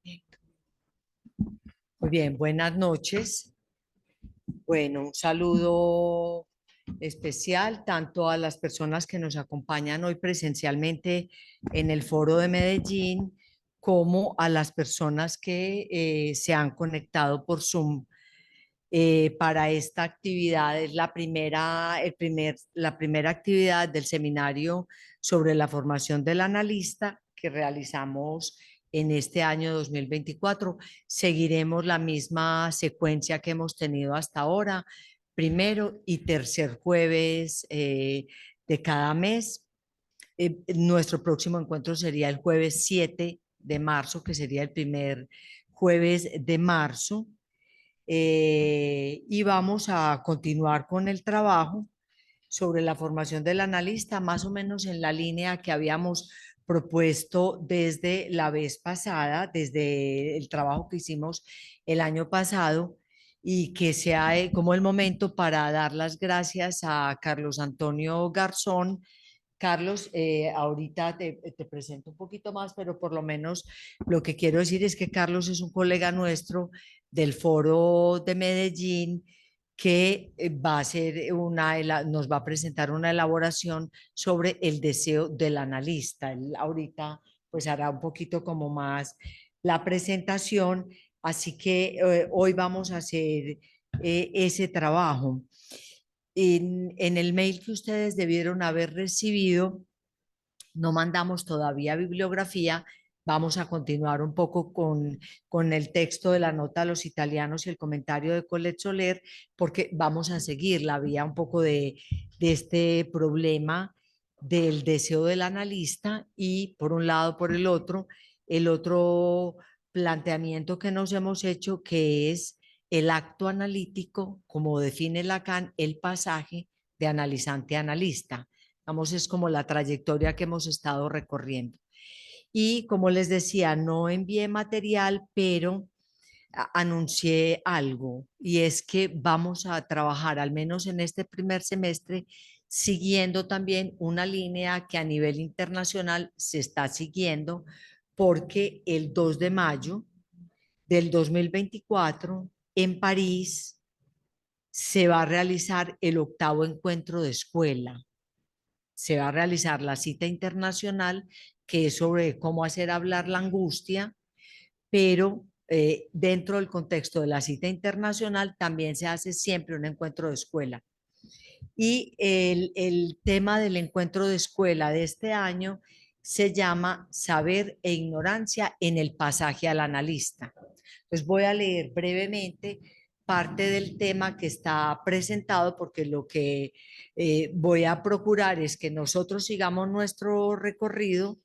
Muy bien, buenas noches. Bueno, un saludo especial tanto a las personas que nos acompañan hoy presencialmente en el Foro de Medellín, como a las personas que se han conectado por Zoom para esta actividad. Es la primera actividad del seminario sobre la formación del analista que realizamos en este año 2024. Seguiremos la misma secuencia que hemos tenido hasta ahora, primero y tercer jueves de cada mes. Nuestro próximo encuentro sería el jueves 7 de marzo, que sería el primer jueves de marzo. Y vamos a continuar con el trabajo sobre la formación del analista, más o menos en la línea que habíamos propuesto desde la vez pasada, desde el trabajo que hicimos el año pasado, y que sea como el momento para dar las gracias a Carlos Antonio Garzón. Carlos, ahorita te presento un poquito más, pero por lo menos lo que quiero decir es que Carlos es un colega nuestro del Foro de Medellín que va a hacer nos va a presentar una elaboración sobre el deseo del analista. Él ahorita pues hará un poquito como más la presentación, así que hoy vamos a hacer ese trabajo. En el mail que ustedes debieron haber recibido, no mandamos todavía bibliografía. Vamos a continuar un poco con el texto de la nota a los italianos y el comentario de Colette Soler, porque vamos a seguir la vía un poco de este problema del deseo del analista y por un lado, por el otro planteamiento que nos hemos hecho, que es el acto analítico, como define Lacan, el pasaje de analizante a analista. Vamos, es como la trayectoria que hemos estado recorriendo. Y como les decía, no envié material, pero anuncié algo, y es que vamos a trabajar, al menos en este primer semestre, siguiendo también una línea que a nivel internacional se está siguiendo, porque el 2 de mayo del 2024 en París se va a realizar el octavo encuentro de escuela. Se va a realizar la cita internacional, que es sobre cómo hacer hablar la angustia, pero dentro del contexto de la cita internacional también se hace siempre un encuentro de escuela. Y el tema del encuentro de escuela de este año se llama Saber e Ignorancia en el pasaje al analista. Entonces voy a leer brevemente parte del tema que está presentado, porque lo que voy a procurar es que nosotros sigamos nuestro recorrido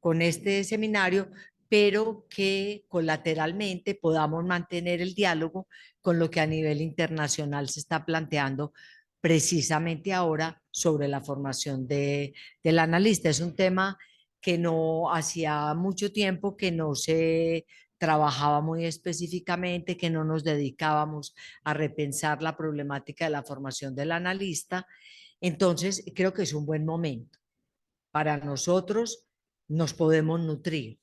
con este seminario, pero que colateralmente podamos mantener el diálogo con lo que a nivel internacional se está planteando precisamente ahora sobre la formación del analista. Es un tema que no hacía mucho tiempo que no se trabajaba muy específicamente, que no nos dedicábamos a repensar la problemática de la formación del analista. Entonces, creo que es un buen momento para nosotros. Nos podemos nutrir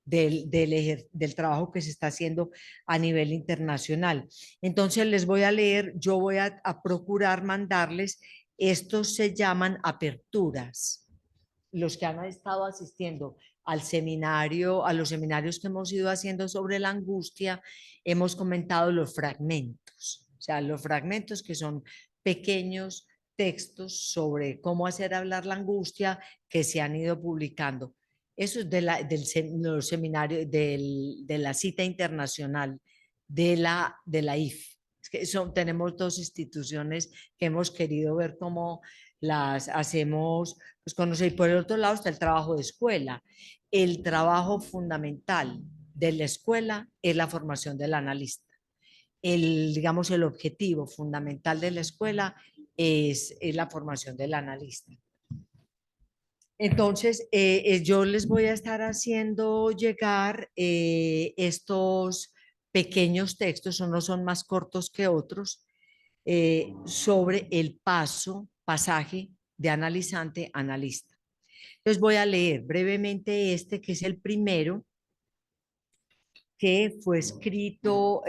del trabajo que se está haciendo a nivel internacional. Entonces les voy a leer, yo voy a procurar mandarles, estos se llaman aperturas. Los que han estado asistiendo al seminario, a los seminarios que hemos ido haciendo sobre la angustia, hemos comentado los fragmentos, o sea, los fragmentos que son pequeños textos sobre cómo hacer hablar la angustia que se han ido publicando. Eso es los seminarios de la cita internacional de la IF. Es que tenemos dos instituciones que hemos querido ver cómo las hacemos pues, conocer. Y por el otro lado está el trabajo de escuela. El trabajo fundamental de la escuela es la formación del analista. Digamos, el objetivo fundamental de la escuela es la formación del analista. Entonces, yo les voy a estar haciendo llegar estos pequeños textos, unos son más cortos que otros, sobre el pasaje de analizante a analista. Entonces voy a leer brevemente este, que es el primero, que fue escrito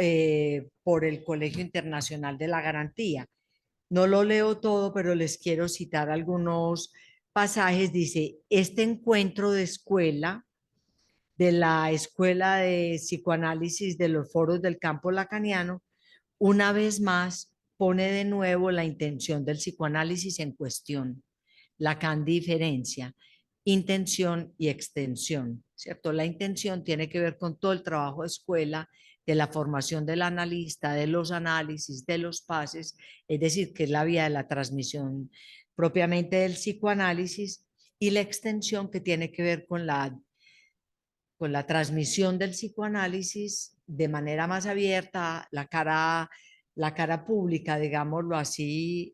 por el Colegio Internacional de la Garantía. No lo leo todo, pero les quiero citar algunos pasajes. Dice, este encuentro de escuela, de la Escuela de Psicoanálisis de los Foros del Campo Lacaniano, una vez más pone de nuevo la intención del psicoanálisis en cuestión. Lacan diferencia intención y extensión, ¿cierto? La intención tiene que ver con todo el trabajo de escuela, de la formación del analista, de los análisis, de los pases, es decir, que es la vía de la transmisión propiamente del psicoanálisis, y la extensión que tiene que ver con la transmisión del psicoanálisis de manera más abierta, la cara pública, digámoslo así,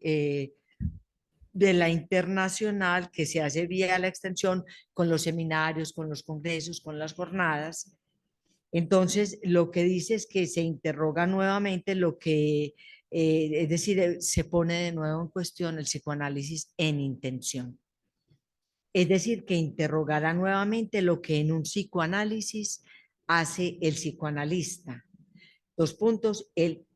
de la internacional que se hace vía la extensión con los seminarios, con los congresos, con las jornadas. Entonces, lo que dice es que se interroga nuevamente lo que, es decir, se pone de nuevo en cuestión el psicoanálisis en intención. Es decir, que interrogará nuevamente lo que en un psicoanálisis hace el psicoanalista. Dos puntos, el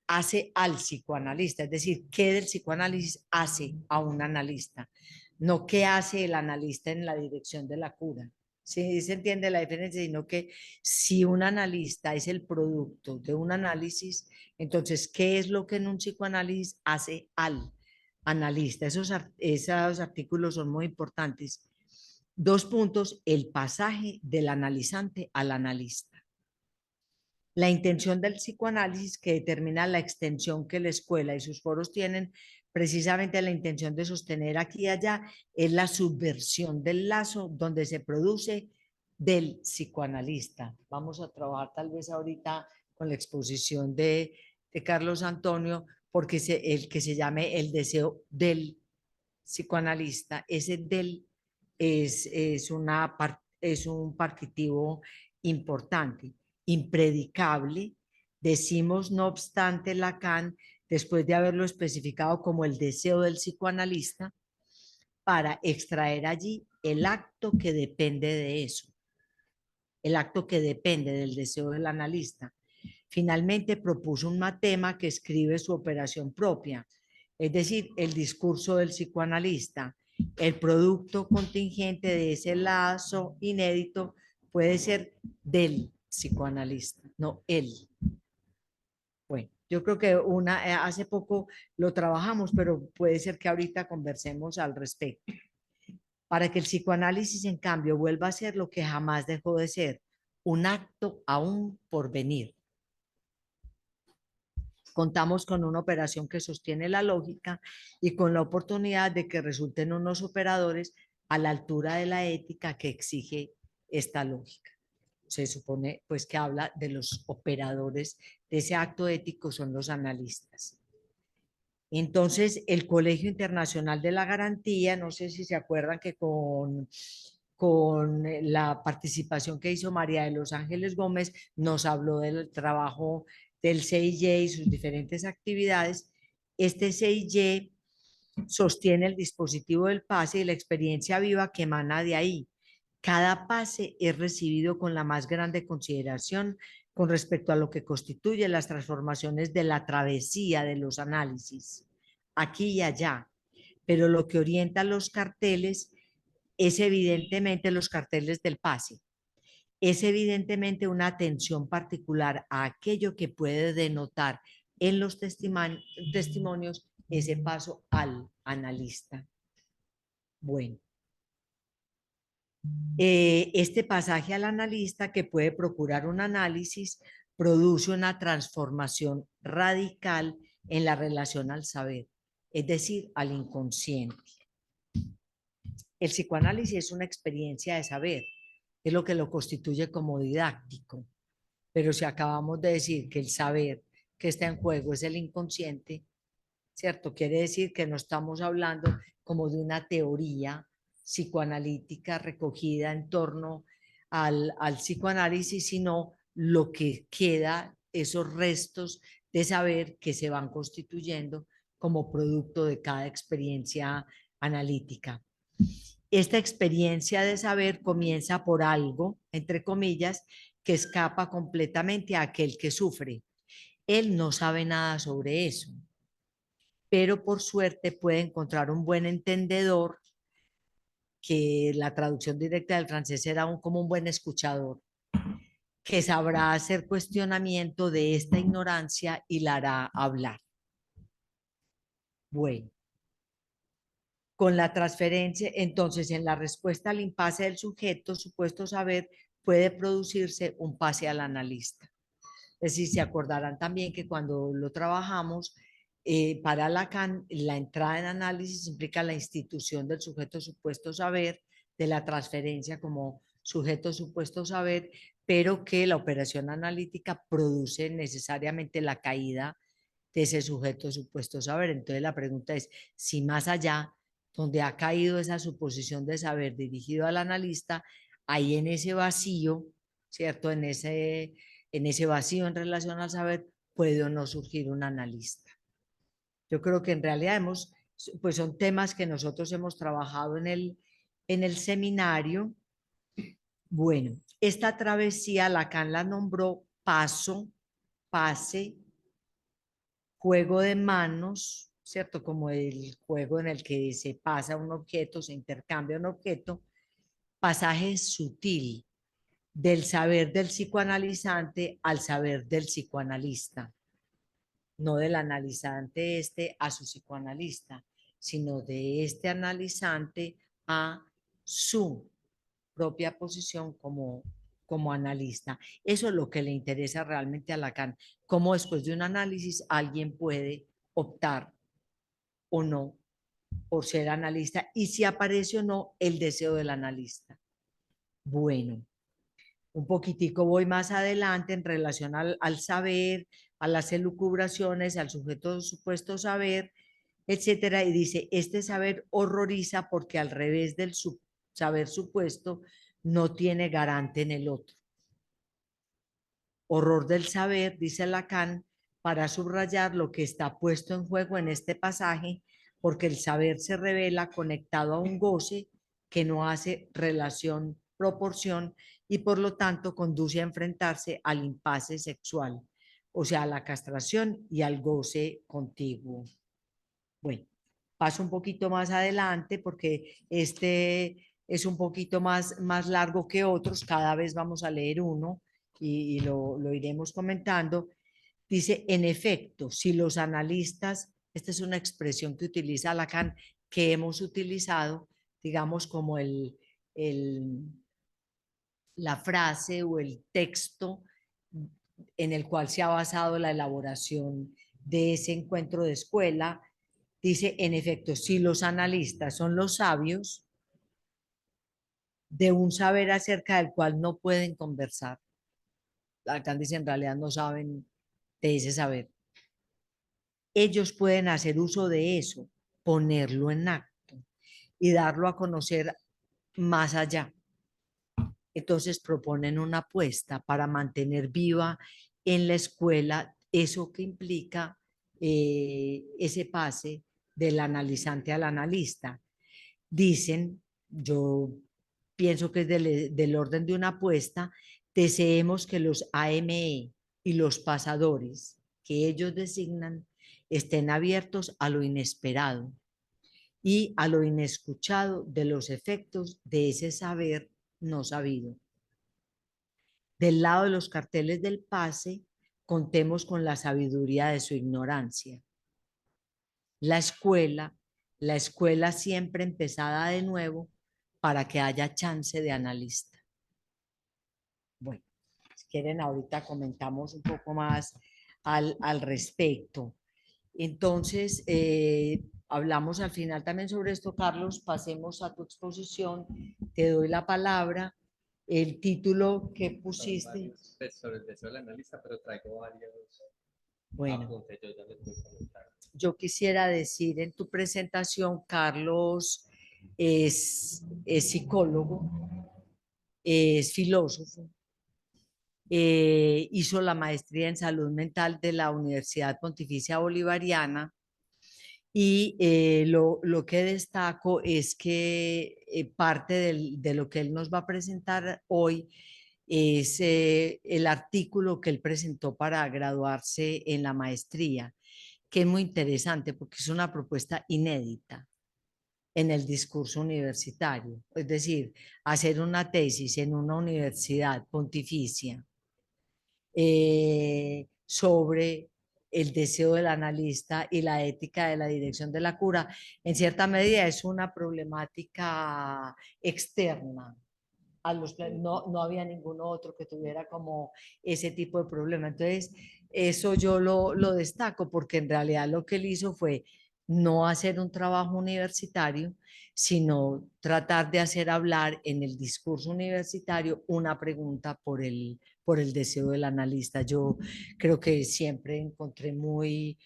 hace al psicoanalista, es decir, qué del psicoanálisis hace a un analista, no qué hace el analista en la dirección de la cura. ¿Sí se entiende la diferencia? Sino que si un analista es el producto de un análisis, entonces, ¿qué es lo que en un psicoanálisis hace al analista? Esos artículos son muy importantes. Dos puntos, el pasaje del analizante al analista. La intención del psicoanálisis que determina la extensión que la escuela y sus foros tienen, precisamente la intención de sostener aquí y allá, es la subversión del lazo donde se produce del psicoanalista. Vamos a trabajar tal vez ahorita con la exposición de Carlos Antonio, porque el que se llame el deseo del psicoanalista, ese del es un partitivo importante, impredicable. Decimos, no obstante, Lacan, después de haberlo especificado como el deseo del psicoanalista, para extraer allí el acto que depende de eso, el acto que depende del deseo del analista. Finalmente propuso un matema que escribe su operación propia, es decir, el discurso del psicoanalista. El producto contingente de ese lazo inédito puede ser del psicoanalista, no él. Bueno, yo creo que hace poco lo trabajamos, pero puede ser que ahorita conversemos al respecto. Para que el psicoanálisis, en cambio, vuelva a ser lo que jamás dejó de ser, un acto aún por venir. Contamos con una operación que sostiene la lógica y con la oportunidad de que resulten unos operadores a la altura de la ética que exige esta lógica. Se supone pues que habla de los operadores de ese acto ético, son los analistas. Entonces, el Colegio Internacional de la Garantía, no sé si se acuerdan que con la participación que hizo María de los Ángeles Gómez, nos habló del trabajo del CIY y sus diferentes actividades. Este CIY sostiene el dispositivo del pase y la experiencia viva que emana de ahí. Cada pase es recibido con la más grande consideración con respecto a lo que constituye las transformaciones de la travesía de los análisis, aquí y allá. Pero lo que orienta los carteles es evidentemente los carteles del pase. Es evidentemente una atención particular a aquello que puede denotar en los testimonios ese paso al analista. Bueno. Este pasaje al analista que puede procurar un análisis produce una transformación radical en la relación al saber, es decir, al inconsciente. El psicoanálisis es una experiencia de saber, es lo que lo constituye como didáctico, pero si acabamos de decir que el saber que está en juego es el inconsciente, ¿cierto? Quiere decir que no estamos hablando como de una teoría psicoanalítica recogida en torno al psicoanálisis, sino lo que queda, esos restos de saber que se van constituyendo como producto de cada experiencia analítica. Esta experiencia de saber comienza por algo, entre comillas, que escapa completamente a aquel que sufre. Él no sabe nada sobre eso, pero por suerte puede encontrar un buen entendedor, que la traducción directa del francés era como un buen escuchador, que sabrá hacer cuestionamiento de esta ignorancia y la hará hablar. Bueno, con la transferencia, entonces en la respuesta al impasse del sujeto, supuesto saber, puede producirse un pase al analista. Es decir, se acordarán también que cuando lo trabajamos, para Lacan, la entrada en análisis implica la institución del sujeto supuesto saber, de la transferencia como sujeto supuesto saber, pero que la operación analítica produce necesariamente la caída de ese sujeto supuesto saber. Entonces la pregunta es, si más allá, donde ha caído esa suposición de saber dirigido al analista, ahí en ese vacío, ¿cierto? En ese vacío en relación al saber, puede o no surgir un analista. Yo creo que en realidad pues son temas que nosotros hemos trabajado en el seminario. Bueno, esta travesía Lacan la nombró paso, pase, juego de manos, ¿cierto? Como el juego en el que se pasa un objeto, se intercambia un objeto, pasaje sutil del saber del psicoanalizante al saber del psicoanalista, no del analizante a su psicoanalista, sino de este analizante a su propia posición como analista. Eso es lo que le interesa realmente a Lacan, cómo después de un análisis alguien puede optar o no por ser analista y si aparece o no el deseo del analista. Bueno, un poquitico voy más adelante en relación al saber, a las elucubraciones, al sujeto supuesto saber, etcétera, y dice, este saber horroriza porque al revés del saber supuesto, no tiene garante en el otro. Horror del saber, dice Lacan, para subrayar lo que está puesto en juego en este pasaje, porque el saber se revela conectado a un goce que no hace relación, proporción, y por lo tanto conduce a enfrentarse al impasse sexual, o sea, a la castración y al goce contiguo. Bueno, paso un poquito más adelante porque este es un poquito más largo que otros, cada vez vamos a leer uno y lo iremos comentando. Dice, en efecto, si los analistas, esta es una expresión que utiliza Lacan, que hemos utilizado, digamos, como la frase o el texto en el cual se ha basado la elaboración de ese encuentro de escuela. Dice, en efecto, si los analistas son los sabios de un saber acerca del cual no pueden conversar, Lacan dice, en realidad no saben de ese saber, ellos pueden hacer uso de eso, ponerlo en acto y darlo a conocer más allá. Entonces proponen una apuesta para mantener viva en la escuela eso que implica ese pase del analizante al analista. Dicen, yo pienso que es del orden de una apuesta, deseemos que los AME y los pasadores que ellos designan estén abiertos a lo inesperado y a lo inescuchado de los efectos de ese saber no sabido. Del lado de los carteles del pase, contemos con la sabiduría de su ignorancia. La escuela, la escuela siempre empezada de nuevo para que haya chance de analista. Bueno, si quieren ahorita comentamos un poco más al respecto. Entonces, hablamos al final también sobre esto, Carlos. Pasemos a tu exposición. Te doy la palabra. El título que pusiste. Sobre el deseo del analista, pero traigo varios Bueno, apuntes, yo ya les voy a comentar. yo quisiera decir en tu presentación, Carlos es psicólogo, es filósofo, hizo la maestría en salud mental de la Universidad Pontificia Bolivariana y lo que destaco es que parte de lo que él nos va a presentar hoy es el artículo que él presentó para graduarse en la maestría, que es muy interesante porque es una propuesta inédita en el discurso universitario. Es decir, hacer una tesis en una universidad pontificia sobre el deseo del analista y la ética de la dirección de la cura, en cierta medida es una problemática externa a no había ningún otro que tuviera como ese tipo de problema. Entonces, eso yo lo destaco porque en realidad lo que él hizo fue no hacer un trabajo universitario, sino tratar de hacer hablar en el discurso universitario una pregunta por el deseo del analista. Yo creo que siempre encontré muy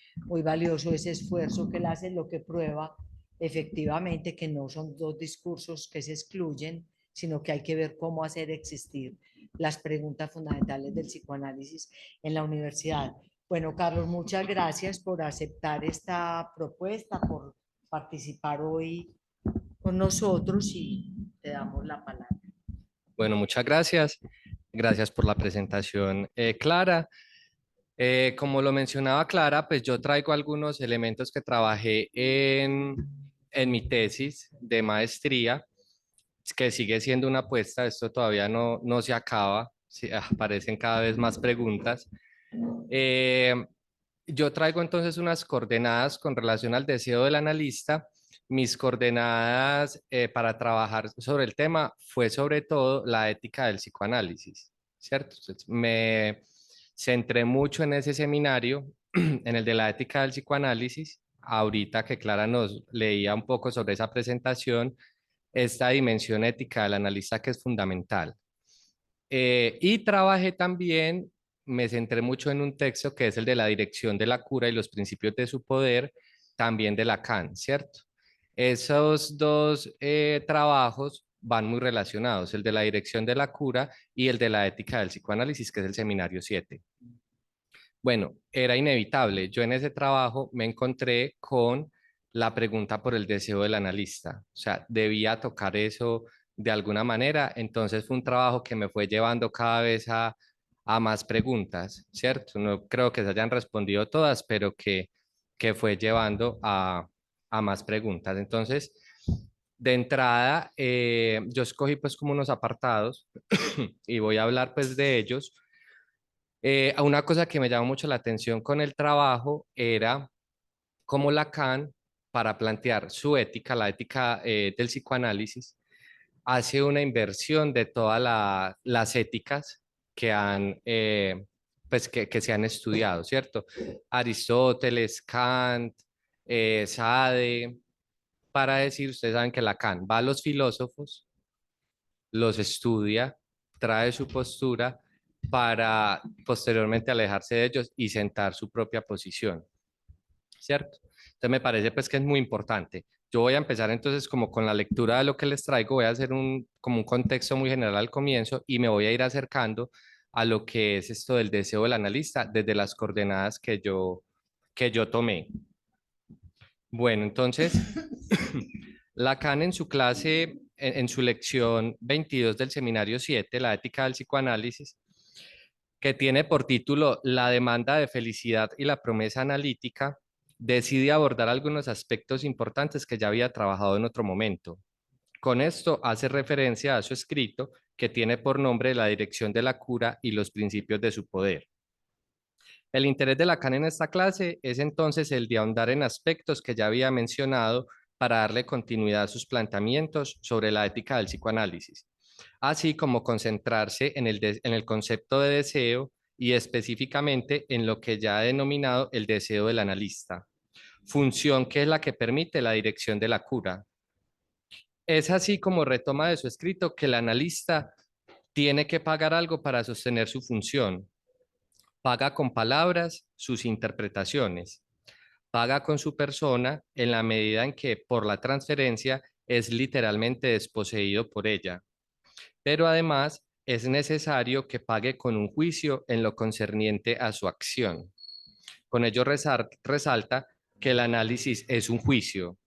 valioso ese esfuerzo que él hace, lo que prueba efectivamente que no son dos discursos que se excluyen, sino que hay que ver cómo hacer existir las preguntas fundamentales del psicoanálisis en la universidad. Bueno, Carlos, muchas gracias por aceptar esta propuesta, por participar hoy con nosotros y te damos la palabra. Bueno, muchas gracias. Gracias por la presentación, Clara. Como lo mencionaba Clara, pues yo traigo algunos elementos que trabajé en mi tesis de maestría, que sigue siendo una apuesta. Esto todavía no se acaba, sí, aparecen cada vez más preguntas. Eh, yo traigo entonces unas coordenadas con relación al deseo del analista. Mis coordenadas para trabajar sobre el tema fue sobre todo la ética del psicoanálisis, ¿cierto? Entonces, me centré mucho en ese seminario, en el de la ética del psicoanálisis. Ahorita que Clara nos leía un poco sobre esa presentación, esta dimensión ética del analista que es fundamental. Y trabajé también, me centré mucho en un texto que es el de la dirección de la cura y los principios de su poder, también de Lacan, ¿cierto? Esos dos trabajos van muy relacionados, el de la dirección de la cura y el de la ética del psicoanálisis, que es el seminario 7. Bueno, era inevitable. Yo en ese trabajo me encontré con la pregunta por el deseo del analista. O sea, debía tocar eso de alguna manera. Entonces fue un trabajo que me fue llevando cada vez a más preguntas, ¿cierto? No creo que se hayan respondido todas, pero que fue llevando a más preguntas. Entonces, de entrada, yo escogí pues como unos apartados y voy a hablar pues de ellos. A una cosa que me llamó mucho la atención con el trabajo era cómo Lacan, para plantear su ética, la ética del psicoanálisis, hace una inversión de todas las éticas que pues que se han estudiado, ¿cierto? Aristóteles, Kant, Sade, para decir, ustedes saben que Lacan va a los filósofos, los estudia, trae su postura para posteriormente alejarse de ellos y sentar su propia posición, ¿cierto? Entonces me parece pues que es muy importante. Yo voy a empezar entonces como con la lectura de lo que les traigo, voy a hacer como un contexto muy general al comienzo y me voy a ir acercando a lo que es esto del deseo del analista desde las coordenadas que yo tomé. Bueno, entonces, Lacan en su clase, en su lección 22 del seminario 7, la ética del psicoanálisis, que tiene por título La demanda de felicidad y la promesa analítica, decide abordar algunos aspectos importantes que ya había trabajado en otro momento. Con esto hace referencia a su escrito que tiene por nombre La dirección de la cura y los principios de su poder. El interés de Lacan en esta clase es entonces el de ahondar en aspectos que ya había mencionado para darle continuidad a sus planteamientos sobre la ética del psicoanálisis, así como concentrarse en el concepto de deseo y específicamente en lo que ya ha denominado el deseo del analista, función que es la que permite la dirección de la cura. Es así como retoma de su escrito que el analista tiene que pagar algo para sostener su función. Paga con palabras sus interpretaciones, paga con su persona en la medida en que por la transferencia es literalmente desposeído por ella. Pero además es necesario que pague con un juicio en lo concerniente a su acción. Con ello resalta que el análisis es un juicio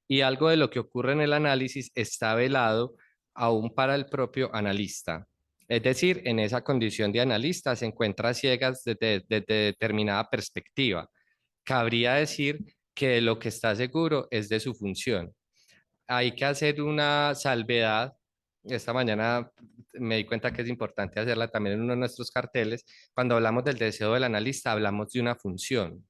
y algo de lo que ocurre en el análisis está velado aún para el propio analista. Es decir, en esa condición de analista se encuentra ciegas desde determinada perspectiva. Cabría decir que lo que está seguro es de su función. Hay que hacer una salvedad. Esta mañana me di cuenta que es importante hacerla también en uno de nuestros carteles. Cuando hablamos del deseo del analista, hablamos de una función,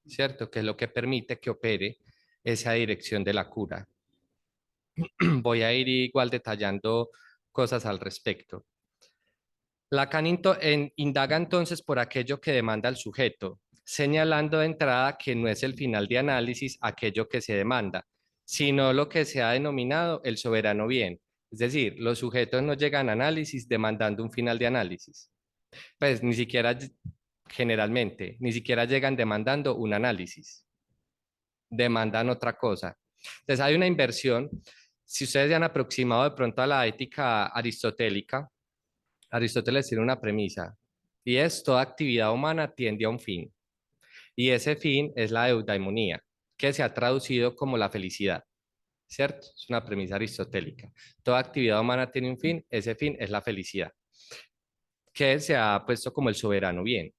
¿cierto? Que es lo que permite que opere esa dirección de la cura. Voy a ir igual detallando cosas al respecto. Lacan indaga entonces por aquello que demanda el sujeto, señalando de entrada que no es el final de análisis aquello que se demanda, sino lo que se ha denominado el soberano bien. Es decir, los sujetos no llegan a análisis demandando un final de análisis. Pues ni siquiera, generalmente, ni siquiera llegan demandando un análisis, demandan otra cosa. Entonces hay una inversión. Si ustedes se han aproximado de pronto a la ética aristotélica, Aristóteles tiene una premisa y es: toda actividad humana tiende a un fin y ese fin es la eudaimonía, que se ha traducido como la felicidad, ¿cierto? Es una premisa aristotélica. Toda actividad humana tiene un fin, ese fin es la felicidad, que se ha puesto como el soberano bien.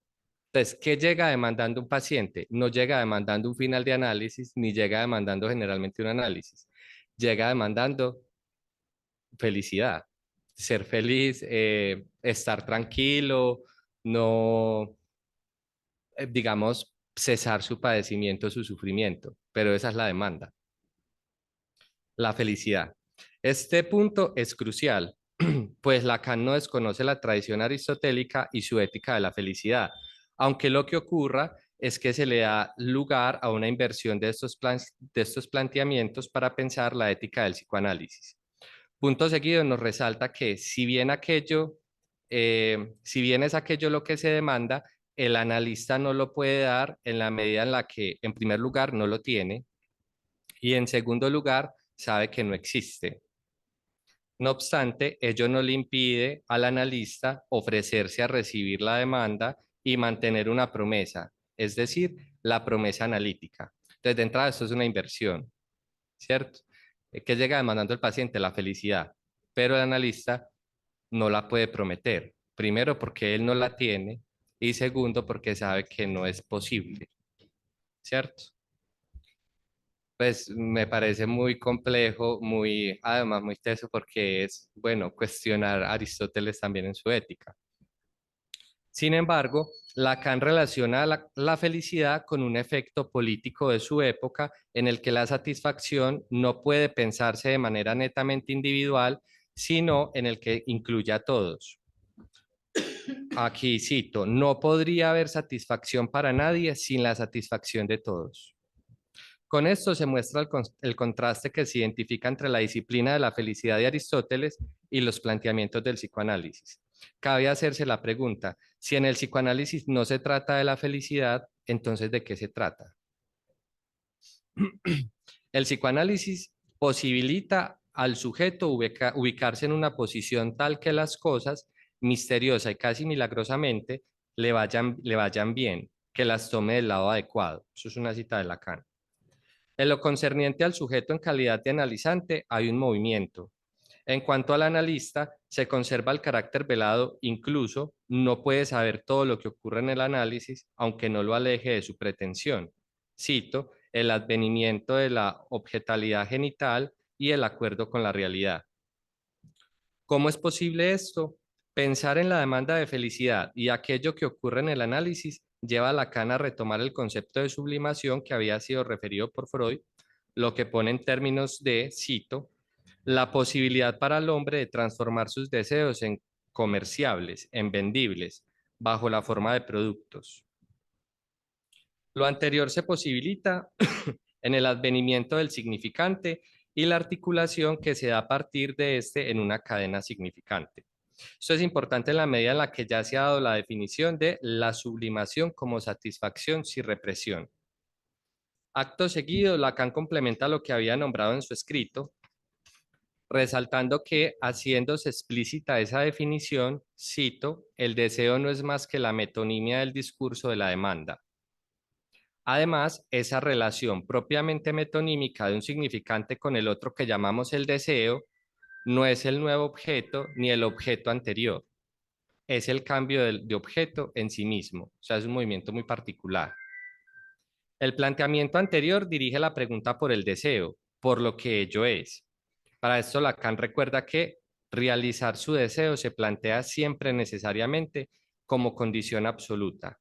Entonces, ¿qué llega demandando un paciente? No llega demandando un final de análisis, ni llega demandando generalmente un análisis. Llega demandando felicidad, ser feliz, estar tranquilo, no, digamos, cesar su padecimiento, su sufrimiento, pero esa es la demanda, la felicidad. Este punto es crucial, pues Lacan no desconoce la tradición aristotélica y su ética de la felicidad, aunque lo que ocurra es que se le da lugar a una inversión de estos planteamientos para pensar la ética del psicoanálisis. Punto seguido nos resalta que si bien es aquello lo que se demanda, el analista no lo puede dar en la medida en la que, en primer lugar, no lo tiene y en segundo lugar, sabe que no existe. No obstante, ello no le impide al analista ofrecerse a recibir la demanda y mantener una promesa, es decir, la promesa analítica. Entonces, de entrada, esto es una inversión, ¿cierto? ¿Qué llega demandando el paciente? La felicidad, pero el analista no la puede prometer. Primero, porque él no la tiene y segundo, porque sabe que no es posible, ¿cierto? Pues me parece muy complejo, además muy teso porque es, bueno, cuestionar a Aristóteles también en su ética. Sin embargo, Lacan relaciona la felicidad con un efecto político de su época en el que la satisfacción no puede pensarse de manera netamente individual, sino en el que incluye a todos. Aquí cito: no podría haber satisfacción para nadie sin la satisfacción de todos. Con esto se muestra el contraste que se identifica entre la disciplina de la felicidad de Aristóteles y los planteamientos del psicoanálisis. Cabe hacerse la pregunta: si en el psicoanálisis no se trata de la felicidad, entonces ¿de qué se trata? El psicoanálisis posibilita al sujeto ubicarse en una posición tal que las cosas, misteriosa y casi milagrosamente, le vayan bien, que las tome del lado adecuado. Eso es una cita de Lacan. En lo concerniente al sujeto en calidad de analizante, hay un movimiento. En cuanto al analista, se conserva el carácter velado, incluso no puede saber todo lo que ocurre en el análisis, aunque no lo aleje de su pretensión. Cito: el advenimiento de la objetalidad genital y el acuerdo con la realidad. ¿Cómo es posible esto? Pensar en la demanda de felicidad y aquello que ocurre en el análisis lleva a Lacan a retomar el concepto de sublimación que había sido referido por Freud, lo que pone en términos de, cito, la posibilidad para el hombre de transformar sus deseos en comerciables, en vendibles, bajo la forma de productos. Lo anterior se posibilita en el advenimiento del significante y la articulación que se da a partir de este en una cadena significante. Esto es importante en la medida en la que ya se ha dado la definición de la sublimación como satisfacción sin represión. Acto seguido, Lacan complementa lo que había nombrado en su escrito, resaltando que, haciéndose explícita esa definición, cito: el deseo no es más que la metonimia del discurso de la demanda. Además, esa relación propiamente metonímica de un significante con el otro que llamamos el deseo no es el nuevo objeto ni el objeto anterior, es el cambio de objeto en sí mismo, o sea, es un movimiento muy particular. El planteamiento anterior dirige la pregunta por el deseo, por lo que ello es. Para esto Lacan recuerda que realizar su deseo se plantea siempre necesariamente como condición absoluta.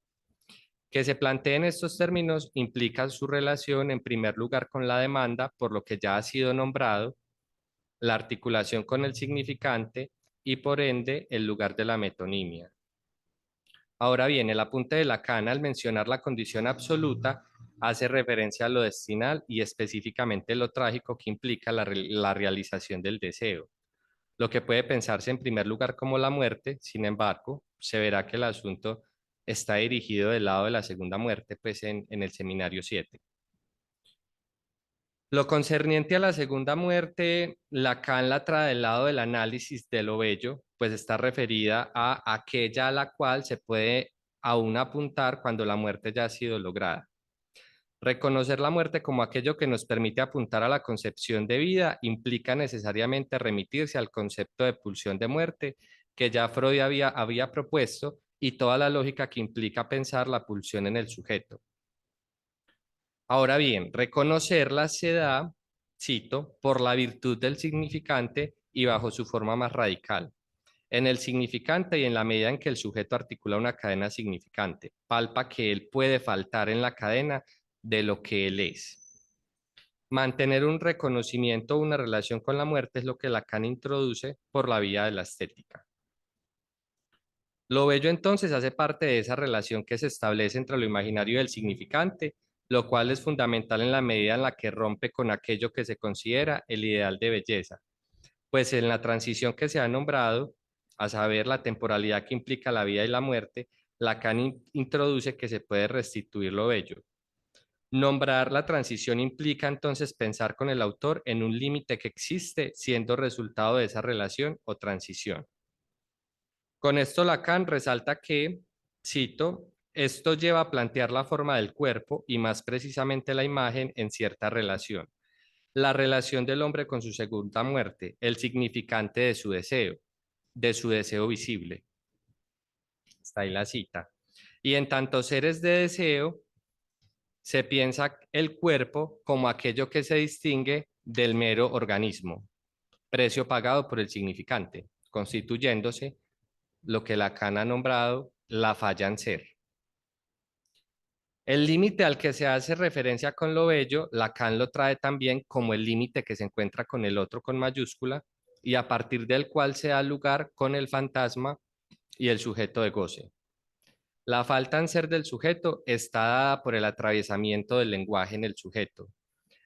Que se plantee en estos términos implica su relación en primer lugar con la demanda, por lo que ya ha sido nombrado, la articulación con el significante y por ende el lugar de la metonimia. Ahora bien, el apunte de Lacan al mencionar la condición absoluta hace referencia a lo destinal y específicamente lo trágico que implica la realización del deseo. Lo que puede pensarse en primer lugar como la muerte, sin embargo, se verá que el asunto está dirigido del lado de la segunda muerte, pues en el seminario 7. Lo concerniente a la segunda muerte, Lacan la trae del lado del análisis de lo bello, pues está referida a aquella a la cual se puede aún apuntar cuando la muerte ya ha sido lograda. Reconocer la muerte como aquello que nos permite apuntar a la concepción de vida implica necesariamente remitirse al concepto de pulsión de muerte que ya Freud había propuesto y toda la lógica que implica pensar la pulsión en el sujeto. Ahora bien, reconocerla se da, cito, por la virtud del significante y bajo su forma más radical. En el significante y en la medida en que el sujeto articula una cadena significante, palpa que él puede faltar en la cadena de lo que él es. Mantener un reconocimiento o una relación con la muerte es lo que Lacan introduce por la vía de la estética. Lo bello entonces hace parte de esa relación que se establece entre lo imaginario y el significante, lo cual es fundamental en la medida en la que rompe con aquello que se considera el ideal de belleza. Pues en la transición que se ha nombrado, a saber, la temporalidad que implica la vida y la muerte, Lacan introduce que se puede restituir lo bello. Nombrar la transición implica entonces pensar con el autor en un límite que existe siendo resultado de esa relación o transición. Con esto Lacan resalta que, cito, esto lleva a plantear la forma del cuerpo y más precisamente la imagen en cierta relación. La relación del hombre con su segunda muerte, el significante de su deseo visible. Está ahí la cita. Y en tanto seres de deseo, se piensa el cuerpo como aquello que se distingue del mero organismo, precio pagado por el significante, constituyéndose lo que Lacan ha nombrado la falla en ser. El límite al que se hace referencia con lo bello, Lacan lo trae también como el límite que se encuentra con el otro con mayúscula y a partir del cual se da lugar con el fantasma y el sujeto de goce. La falta en ser del sujeto está dada por el atravesamiento del lenguaje en el sujeto.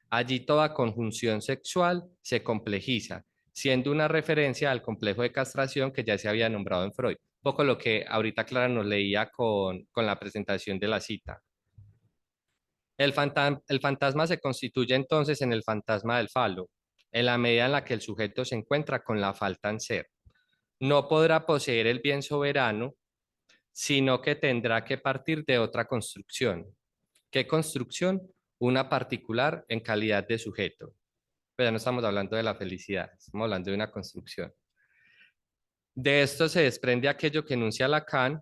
Allí toda conjunción sexual se complejiza, siendo una referencia al complejo de castración que ya se había nombrado en Freud. Un poco lo que ahorita Clara nos leía con la presentación de la cita. El fantasma se constituye entonces en el fantasma del falo, en la medida en la que el sujeto se encuentra con la falta en ser. No podrá poseer el bien soberano, sino que tendrá que partir de otra construcción. ¿Qué construcción? Una particular en calidad de sujeto. Pero ya no estamos hablando de la felicidad, estamos hablando de una construcción. De esto se desprende aquello que enuncia Lacan,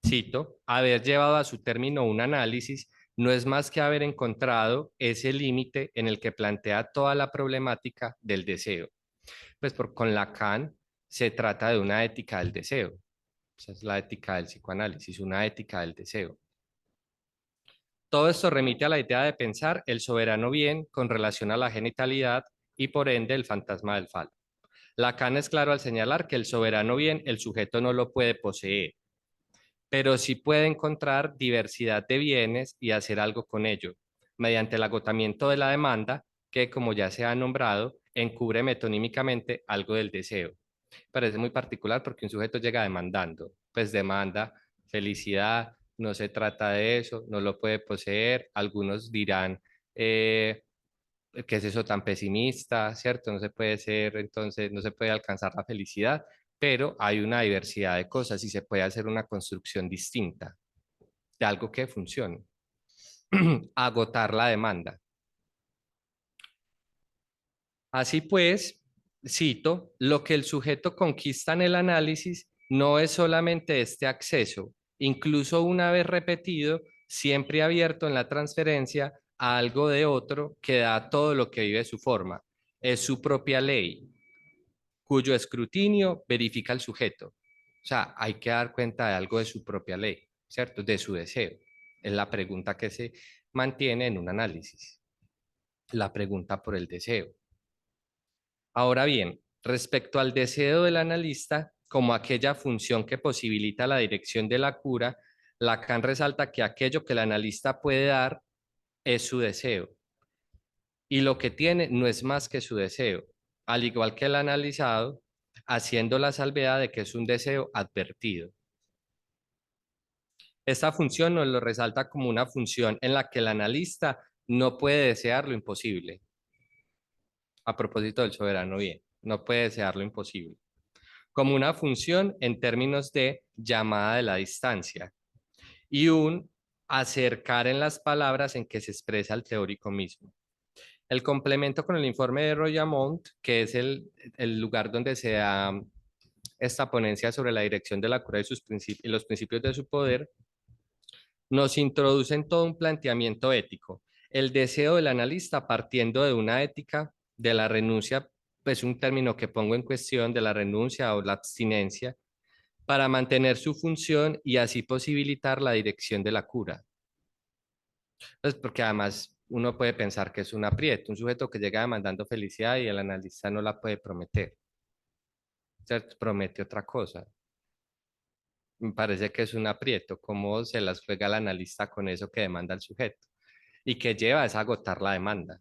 cito, haber llevado a su término un análisis no es más que haber encontrado ese límite en el que plantea toda la problemática del deseo. Pues con Lacan se trata de una ética del deseo. Esa es la ética del psicoanálisis, una ética del deseo. Todo esto remite a la idea de pensar el soberano bien con relación a la genitalidad y por ende el fantasma del falo. Lacan es claro al señalar que el soberano bien el sujeto no lo puede poseer, pero sí puede encontrar diversidad de bienes y hacer algo con ello, mediante el agotamiento de la demanda, que como ya se ha nombrado, encubre metonímicamente algo del deseo. Parece muy particular porque un sujeto llega demandando, pues demanda felicidad, no se trata de eso, no lo puede poseer. Algunos dirán, ¿qué es eso tan pesimista? ¿Cierto? No se puede ser, entonces no se puede alcanzar la felicidad, pero hay una diversidad de cosas y se puede hacer una construcción distinta de algo que funcione. Agotar la demanda. Así pues, cito, lo que el sujeto conquista en el análisis no es solamente este acceso, incluso una vez repetido, siempre abierto en la transferencia a algo de otro que da todo lo que vive su forma. Es su propia ley, cuyo escrutinio verifica el sujeto. O sea, hay que dar cuenta de algo de su propia ley, ¿cierto? De su deseo. Es la pregunta que se mantiene en un análisis. La pregunta por el deseo. Ahora bien, respecto al deseo del analista, como aquella función que posibilita la dirección de la cura, Lacan resalta que aquello que el analista puede dar es su deseo y lo que tiene no es más que su deseo, al igual que el analizado, haciendo la salvedad de que es un deseo advertido. Esta función nos lo resalta como una función en la que el analista no puede desear lo imposible. A propósito del soberano bien, no puede desear lo imposible. Como una función en términos de llamada de la distancia y un acercar en las palabras en que se expresa el teórico mismo. El complemento con el informe de Royamont, que es el lugar donde se da esta ponencia sobre la dirección de la cura y, y los principios de su poder, nos introduce en todo un planteamiento ético. El deseo del analista partiendo de una ética de la renuncia, es un término que pongo en cuestión, de la renuncia o la abstinencia, para mantener su función y así posibilitar la dirección de la cura. Pues porque además uno puede pensar que es un aprieto, un sujeto que llega demandando felicidad y el analista no la puede prometer, ¿cierto? Promete otra cosa. Me parece que es un aprieto, cómo se las juega el analista con eso que demanda el sujeto y que lleva es agotar la demanda.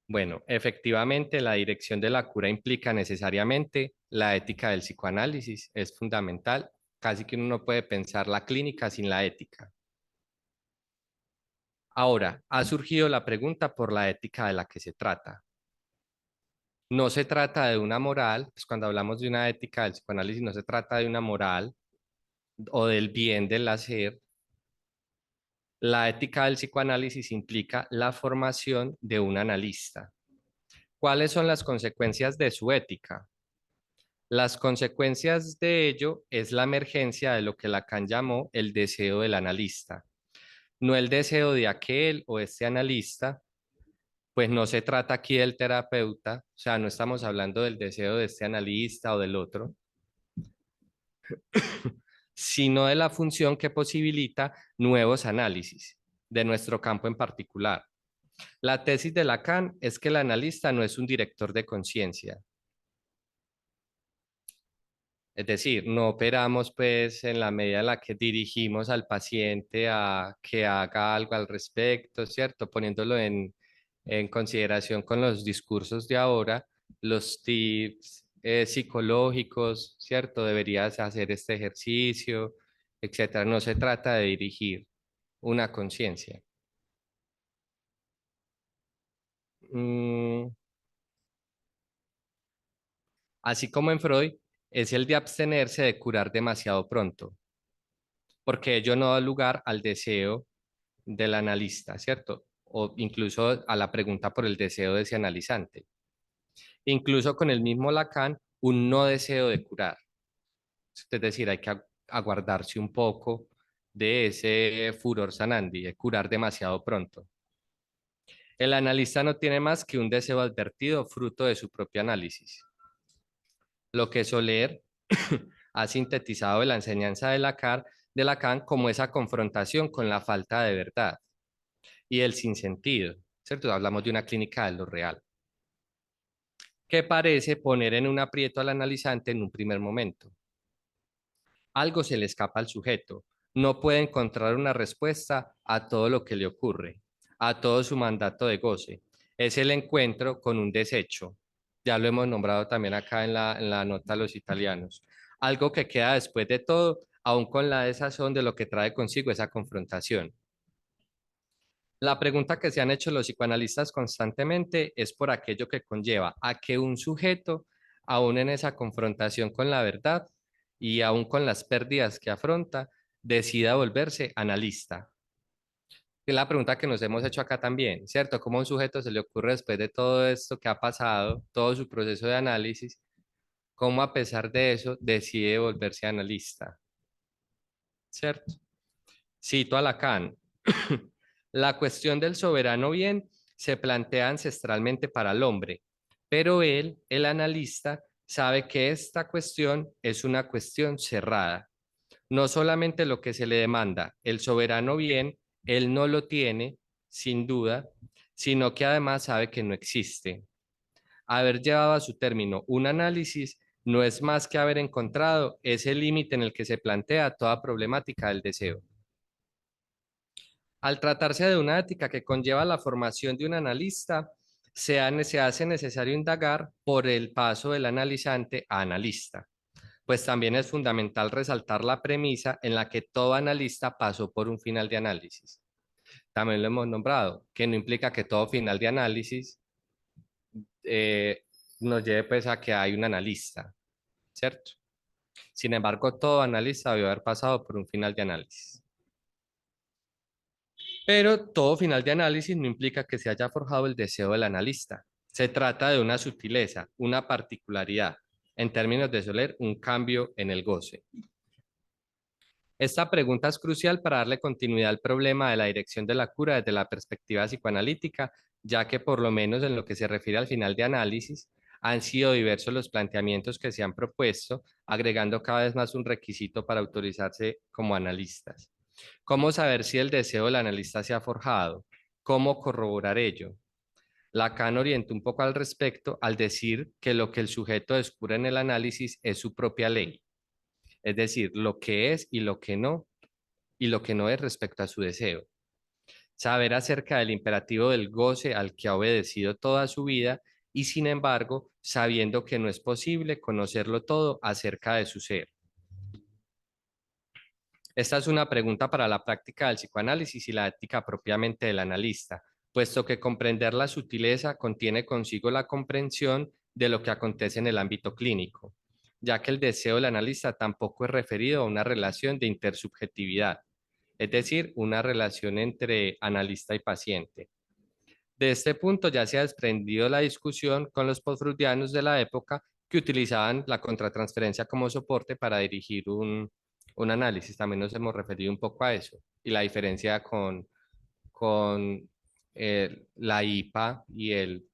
Bueno, efectivamente la dirección de la cura implica necesariamente la ética del psicoanálisis, es fundamental, casi que uno no puede pensar la clínica sin la ética. Ahora, ha surgido la pregunta por la ética de la que se trata. No se trata de una moral, pues cuando hablamos de una ética del psicoanálisis no se trata de una moral o del bien del hacer. La ética del psicoanálisis implica la formación de un analista. ¿Cuáles son las consecuencias de su ética? Las consecuencias de ello es la emergencia de lo que Lacan llamó el deseo del analista. No el deseo de aquel o este analista, pues no se trata aquí del terapeuta, o sea, no estamos hablando del deseo de este analista o del otro, sino de la función que posibilita nuevos análisis de nuestro campo en particular. La tesis de Lacan es que el analista no es un director de conciencia. Es decir, no operamos pues en la medida en la que dirigimos al paciente a que haga algo al respecto, ¿cierto? Poniéndolo en consideración con los discursos de ahora, los tips psicológicos, ¿cierto? Deberías hacer este ejercicio, etcétera. No se trata de dirigir una conciencia. Mm, Así como en Freud, es el de abstenerse de curar demasiado pronto, porque ello no da lugar al deseo del analista, ¿cierto? O incluso a la pregunta por el deseo de ese analizante. Incluso con el mismo Lacan, un no deseo de curar. Es decir, hay que aguardarse un poco de ese furor sanandi, de curar demasiado pronto. El analista no tiene más que un deseo advertido fruto de su propio análisis. Lo que Soler ha sintetizado de la enseñanza de Lacan como esa confrontación con la falta de verdad y el sinsentido, ¿cierto? Hablamos de una clínica de lo real, que parece poner en un aprieto al analizante en un primer momento. Algo se le escapa al sujeto, no puede encontrar una respuesta a todo lo que le ocurre, a todo su mandato de goce. Es el encuentro con un desecho, ya lo hemos nombrado también acá en la nota a los italianos, algo que queda después de todo, aún con la desazón de lo que trae consigo esa confrontación. La pregunta que se han hecho los psicoanalistas constantemente es por aquello que conlleva a que un sujeto, aún en esa confrontación con la verdad y aún con las pérdidas que afronta, decida volverse analista. Es la pregunta que nos hemos hecho acá también, ¿cierto? ¿Cómo a un sujeto se le ocurre después de todo esto que ha pasado, todo su proceso de análisis, cómo a pesar de eso decide volverse analista, ¿cierto? Cito a Lacan. La cuestión del soberano bien se plantea ancestralmente para el hombre, pero él, el analista, sabe que esta cuestión es una cuestión cerrada. No solamente lo que se le demanda, el soberano bien, él no lo tiene, sin duda, sino que además sabe que no existe. Haber llevado a su término un análisis no es más que haber encontrado ese límite en el que se plantea toda problemática del deseo. Al tratarse de una ética que conlleva la formación de un analista, se hace necesario indagar por el paso del analizante a analista, pues también es fundamental resaltar la premisa en la que todo analista pasó por un final de análisis. También lo hemos nombrado, que no implica que todo final de análisis eh, nos lleve pues a que hay un analista, ¿cierto? Sin embargo, todo analista debe haber pasado por un final de análisis. Pero todo final de análisis no implica que se haya forjado el deseo del analista. Se trata de una sutileza, una particularidad, en términos de Soler, un cambio en el goce. Esta pregunta es crucial para darle continuidad al problema de la dirección de la cura desde la perspectiva psicoanalítica, ya que por lo menos en lo que se refiere al final de análisis, han sido diversos los planteamientos que se han propuesto, agregando cada vez más un requisito para autorizarse como analistas. ¿Cómo saber si el deseo del analista se ha forjado? ¿Cómo corroborar ello? Lacan orienta un poco al respecto al decir que lo que el sujeto descubre en el análisis es su propia ley, es decir, lo que es y lo que no es respecto a su deseo. Saber acerca del imperativo del goce al que ha obedecido toda su vida y sin embargo, sabiendo que no es posible conocerlo todo acerca de su ser. Esta es una pregunta para la práctica del psicoanálisis y la ética propiamente del analista, puesto que comprender la sutileza contiene consigo la comprensión de lo que acontece en el ámbito clínico, ya que el deseo del analista tampoco es referido a una relación de intersubjetividad, es decir, una relación entre analista y paciente. De este punto ya se ha desprendido la discusión con los postfreudianos de la época que utilizaban la contratransferencia como soporte para dirigir un análisis. También nos hemos referido un poco a eso y la diferencia con la IPA y el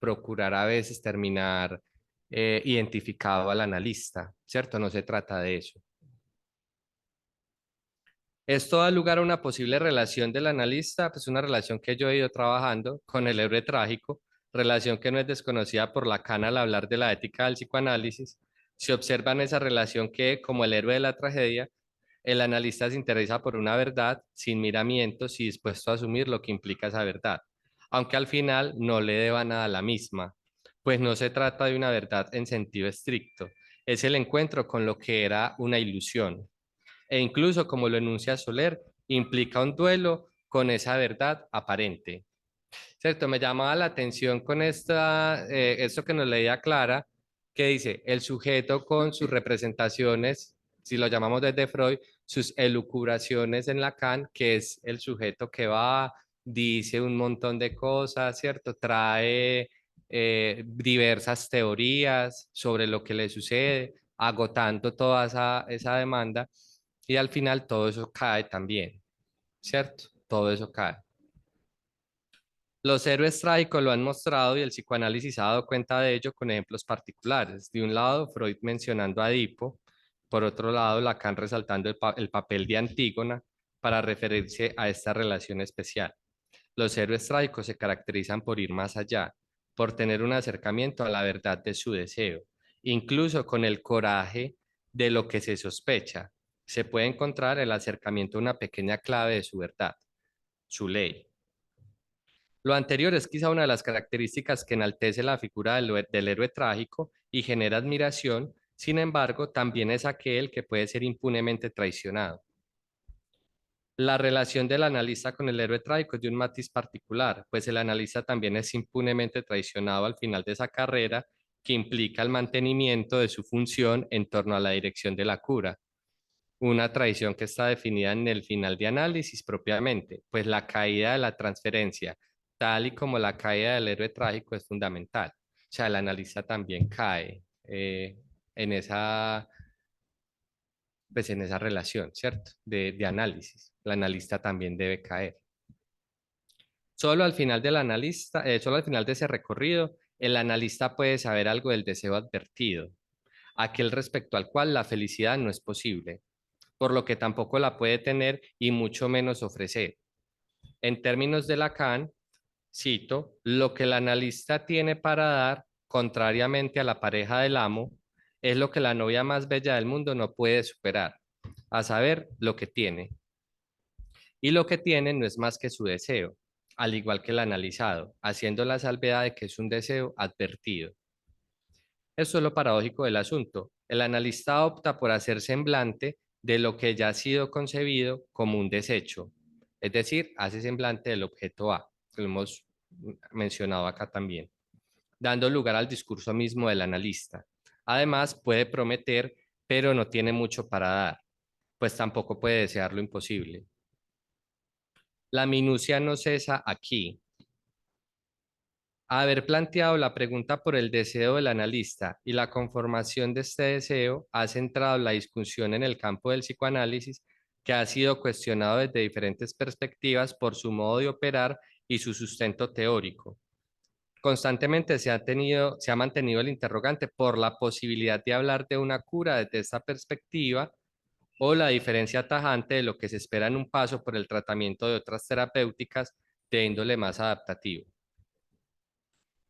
procurar a veces terminar identificado al analista, ¿cierto? No se trata de eso. Esto da lugar a una posible relación del analista, pues una relación que yo he ido trabajando con el héroe trágico, relación que no es desconocida por Lacan al hablar de la ética del psicoanálisis. Se observa en esa relación que, como el héroe de la tragedia, el analista se interesa por una verdad sin miramientos y dispuesto a asumir lo que implica esa verdad, aunque al final no le deba nada a la misma, pues no se trata de una verdad en sentido estricto, es el encuentro con lo que era una ilusión e incluso, como lo enuncia Soler, implica un duelo con esa verdad aparente. ¿Cierto? Me llamaba la atención con esto que nos leía Clara, que dice, el sujeto con sus representaciones, si lo llamamos desde Freud, sus elucubraciones en Lacan, que es el sujeto que va, dice un montón de cosas, ¿cierto? Trae diversas teorías sobre lo que le sucede, agotando toda esa demanda y al final todo eso cae también, ¿cierto? Todo eso cae. Los héroes trágicos lo han mostrado y el psicoanálisis ha dado cuenta de ello con ejemplos particulares. De un lado, Freud mencionando a Edipo, por otro lado, Lacan resaltando el papel de Antígona para referirse a esta relación especial. Los héroes trágicos se caracterizan por ir más allá, por tener un acercamiento a la verdad de su deseo, incluso con el coraje de lo que se sospecha. Se puede encontrar el acercamiento a una pequeña clave de su verdad, su ley. Lo anterior es quizá una de las características que enaltece la figura del héroe trágico y genera admiración, sin embargo, también es aquel que puede ser impunemente traicionado. La relación del analista con el héroe trágico es de un matiz particular, pues el analista también es impunemente traicionado al final de esa carrera que implica el mantenimiento de su función en torno a la dirección de la cura. Una traición que está definida en el final de análisis propiamente, pues la caída de la transferencia, tal y como la caída del héroe trágico, es fundamental. O sea, el analista también cae en esa, pues en esa relación, ¿cierto? De análisis. El analista también debe caer. Solo al final del analista, solo al final de ese recorrido, el analista puede saber algo del deseo advertido, aquel respecto al cual la felicidad no es posible, por lo que tampoco la puede tener y mucho menos ofrecer. En términos de Lacan, cito, lo que el analista tiene para dar, contrariamente a la pareja del amo, es lo que la novia más bella del mundo no puede superar, a saber, lo que tiene. Y lo que tiene no es más que su deseo, al igual que el analizado, haciendo la salvedad de que es un deseo advertido. Eso es lo paradójico del asunto. El analista opta por hacer semblante de lo que ya ha sido concebido como un desecho, es decir, hace semblante del objeto A, que lo hemos mencionado acá también, dando lugar al discurso mismo del analista. Además, puede prometer, pero no tiene mucho para dar, pues tampoco puede desear lo imposible. La minucia no cesa aquí. Haber planteado la pregunta por el deseo del analista y la conformación de este deseo ha centrado la discusión en el campo del psicoanálisis, que ha sido cuestionado desde diferentes perspectivas por su modo de operar y su sustento teórico. Constantemente se ha mantenido el interrogante por la posibilidad de hablar de una cura desde esta perspectiva o la diferencia tajante de lo que se espera en un paso por el tratamiento de otras terapéuticas de índole más adaptativo.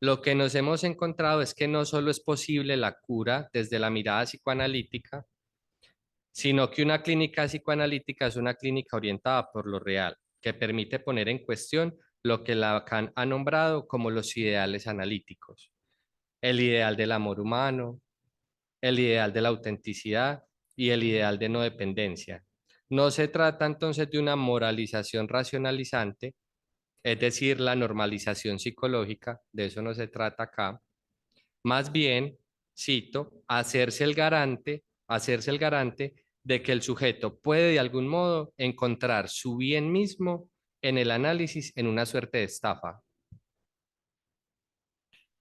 Lo que nos hemos encontrado es que no solo es posible la cura desde la mirada psicoanalítica, sino que una clínica psicoanalítica es una clínica orientada por lo real, que permite poner en cuestión lo que Lacan ha nombrado como los ideales analíticos: el ideal del amor humano, el ideal de la autenticidad y el ideal de no dependencia. No se trata entonces de una moralización racionalizante, es decir, la normalización psicológica, de eso no se trata acá. Más bien, cito, hacerse el garante de que el sujeto puede de algún modo encontrar su bien mismo en el análisis en una suerte de estafa.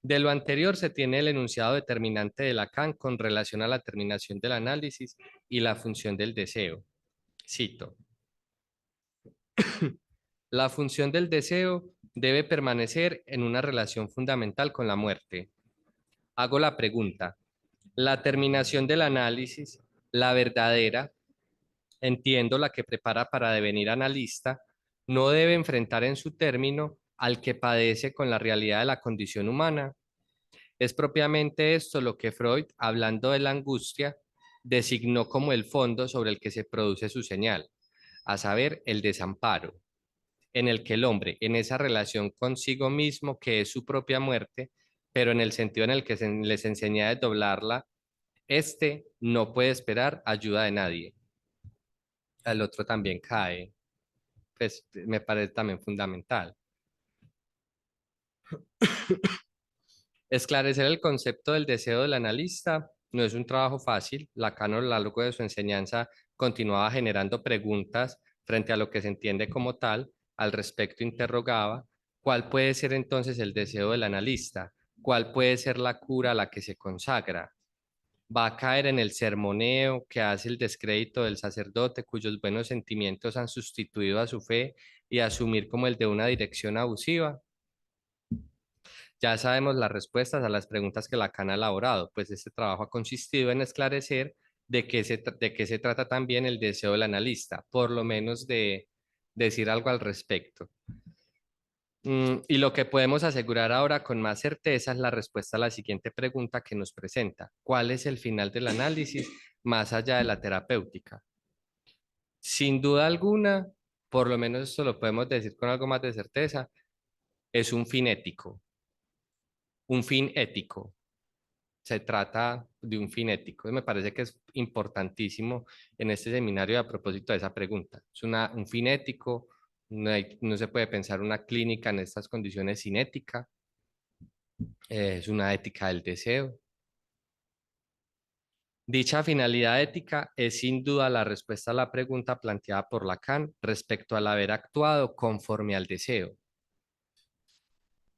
De lo anterior se tiene el enunciado determinante de Lacan con relación a la terminación del análisis y la función del deseo. Cito, la función del deseo debe permanecer en una relación fundamental con la muerte. Hago la pregunta, la terminación del análisis, la verdadera, entiendo la que prepara para devenir analista, no debe enfrentar en su término al que padece con la realidad de la condición humana. Es propiamente esto lo que Freud, hablando de la angustia, designó como el fondo sobre el que se produce su señal, a saber, el desamparo, en el que el hombre, en esa relación consigo mismo que es su propia muerte, pero en el sentido en el que les enseña a desdoblarla, este no puede esperar ayuda de nadie. El otro también cae, pues me parece también fundamental. Esclarecer el concepto del deseo del analista no es un trabajo fácil. Lacan a lo largo de su enseñanza continuaba generando preguntas frente a lo que se entiende como tal. Al respecto interrogaba, ¿cuál puede ser entonces el deseo del analista? ¿Cuál puede ser la cura a la que se consagra? ¿Va a caer en el sermoneo que hace el descrédito del sacerdote cuyos buenos sentimientos han sustituido a su fe y asumir como el de una dirección abusiva? Ya sabemos las respuestas a las preguntas que Lacan ha elaborado, pues este trabajo ha consistido en esclarecer de qué se trata también el deseo del analista, por lo menos de decir algo al respecto. Y lo que podemos asegurar ahora con más certeza es la respuesta a la siguiente pregunta que nos presenta. ¿Cuál es el final del análisis más allá de la terapéutica? Sin duda alguna, por lo menos esto lo podemos decir con algo más de certeza, es un fin ético, un fin ético. Se trata de un fin ético. Me parece que es importantísimo en este seminario a propósito de esa pregunta. Es un fin ético, no se puede pensar una clínica en estas condiciones sin ética, es una ética del deseo. Dicha finalidad ética es sin duda la respuesta a la pregunta planteada por Lacan respecto al haber actuado conforme al deseo.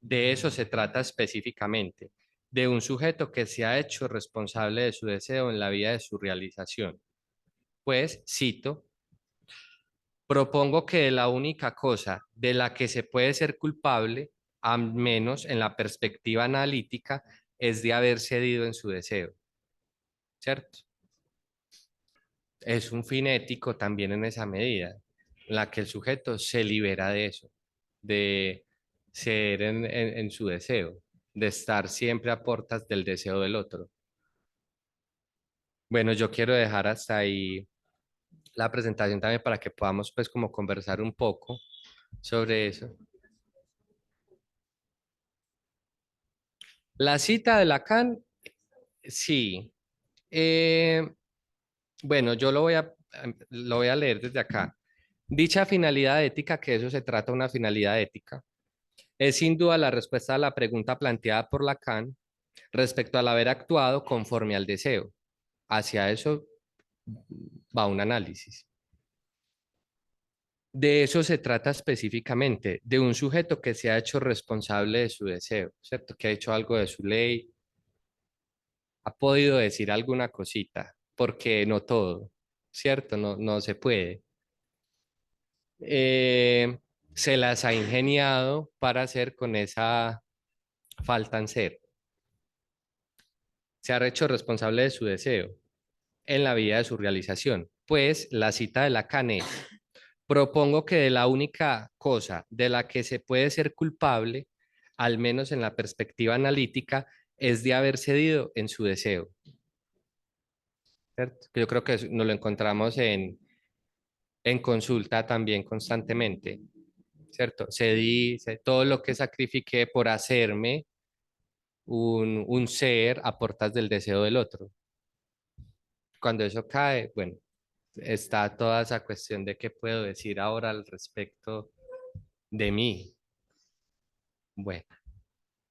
De eso se trata específicamente. de un sujeto que se ha hecho responsable de su deseo en la vía de su realización. Pues, cito, propongo que la única cosa de la que se puede ser culpable, al menos en la perspectiva analítica, es de haber cedido en su deseo, ¿cierto? Es un fin ético también en esa medida, en la que el sujeto se libera de eso, de ser en su deseo, de estar siempre a portas del deseo del otro. Bueno, yo quiero dejar hasta ahí la presentación también para que podamos pues como conversar un poco sobre eso. La cita de Lacan, sí. Eh, bueno, yo lo voy a leer desde acá. Dicha finalidad ética, que eso se trata de una finalidad ética, es sin duda la respuesta a la pregunta planteada por Lacan respecto al haber actuado conforme al deseo. Hacia eso va un análisis. De eso se trata específicamente, de un sujeto que se ha hecho responsable de su deseo, ¿cierto? Que ha hecho algo de su ley, ha podido decir alguna cosita, porque no todo, ¿cierto? No, no se puede. Eh, Se las ha ingeniado para hacer con esa falta en ser. Se ha hecho responsable de su deseo en la vía de su realización. Pues la cita de Lacan es, propongo que de la única cosa de la que se puede ser culpable, al menos en la perspectiva analítica, es de haber cedido en su deseo. ¿Cierto? Yo creo que nos lo encontramos en consulta también constantemente, ¿cierto? Cedí, todo lo que sacrifiqué por hacerme un ser a portas del deseo del otro. Cuando eso cae, bueno, está toda esa cuestión de qué puedo decir ahora al respecto de mí. Bueno,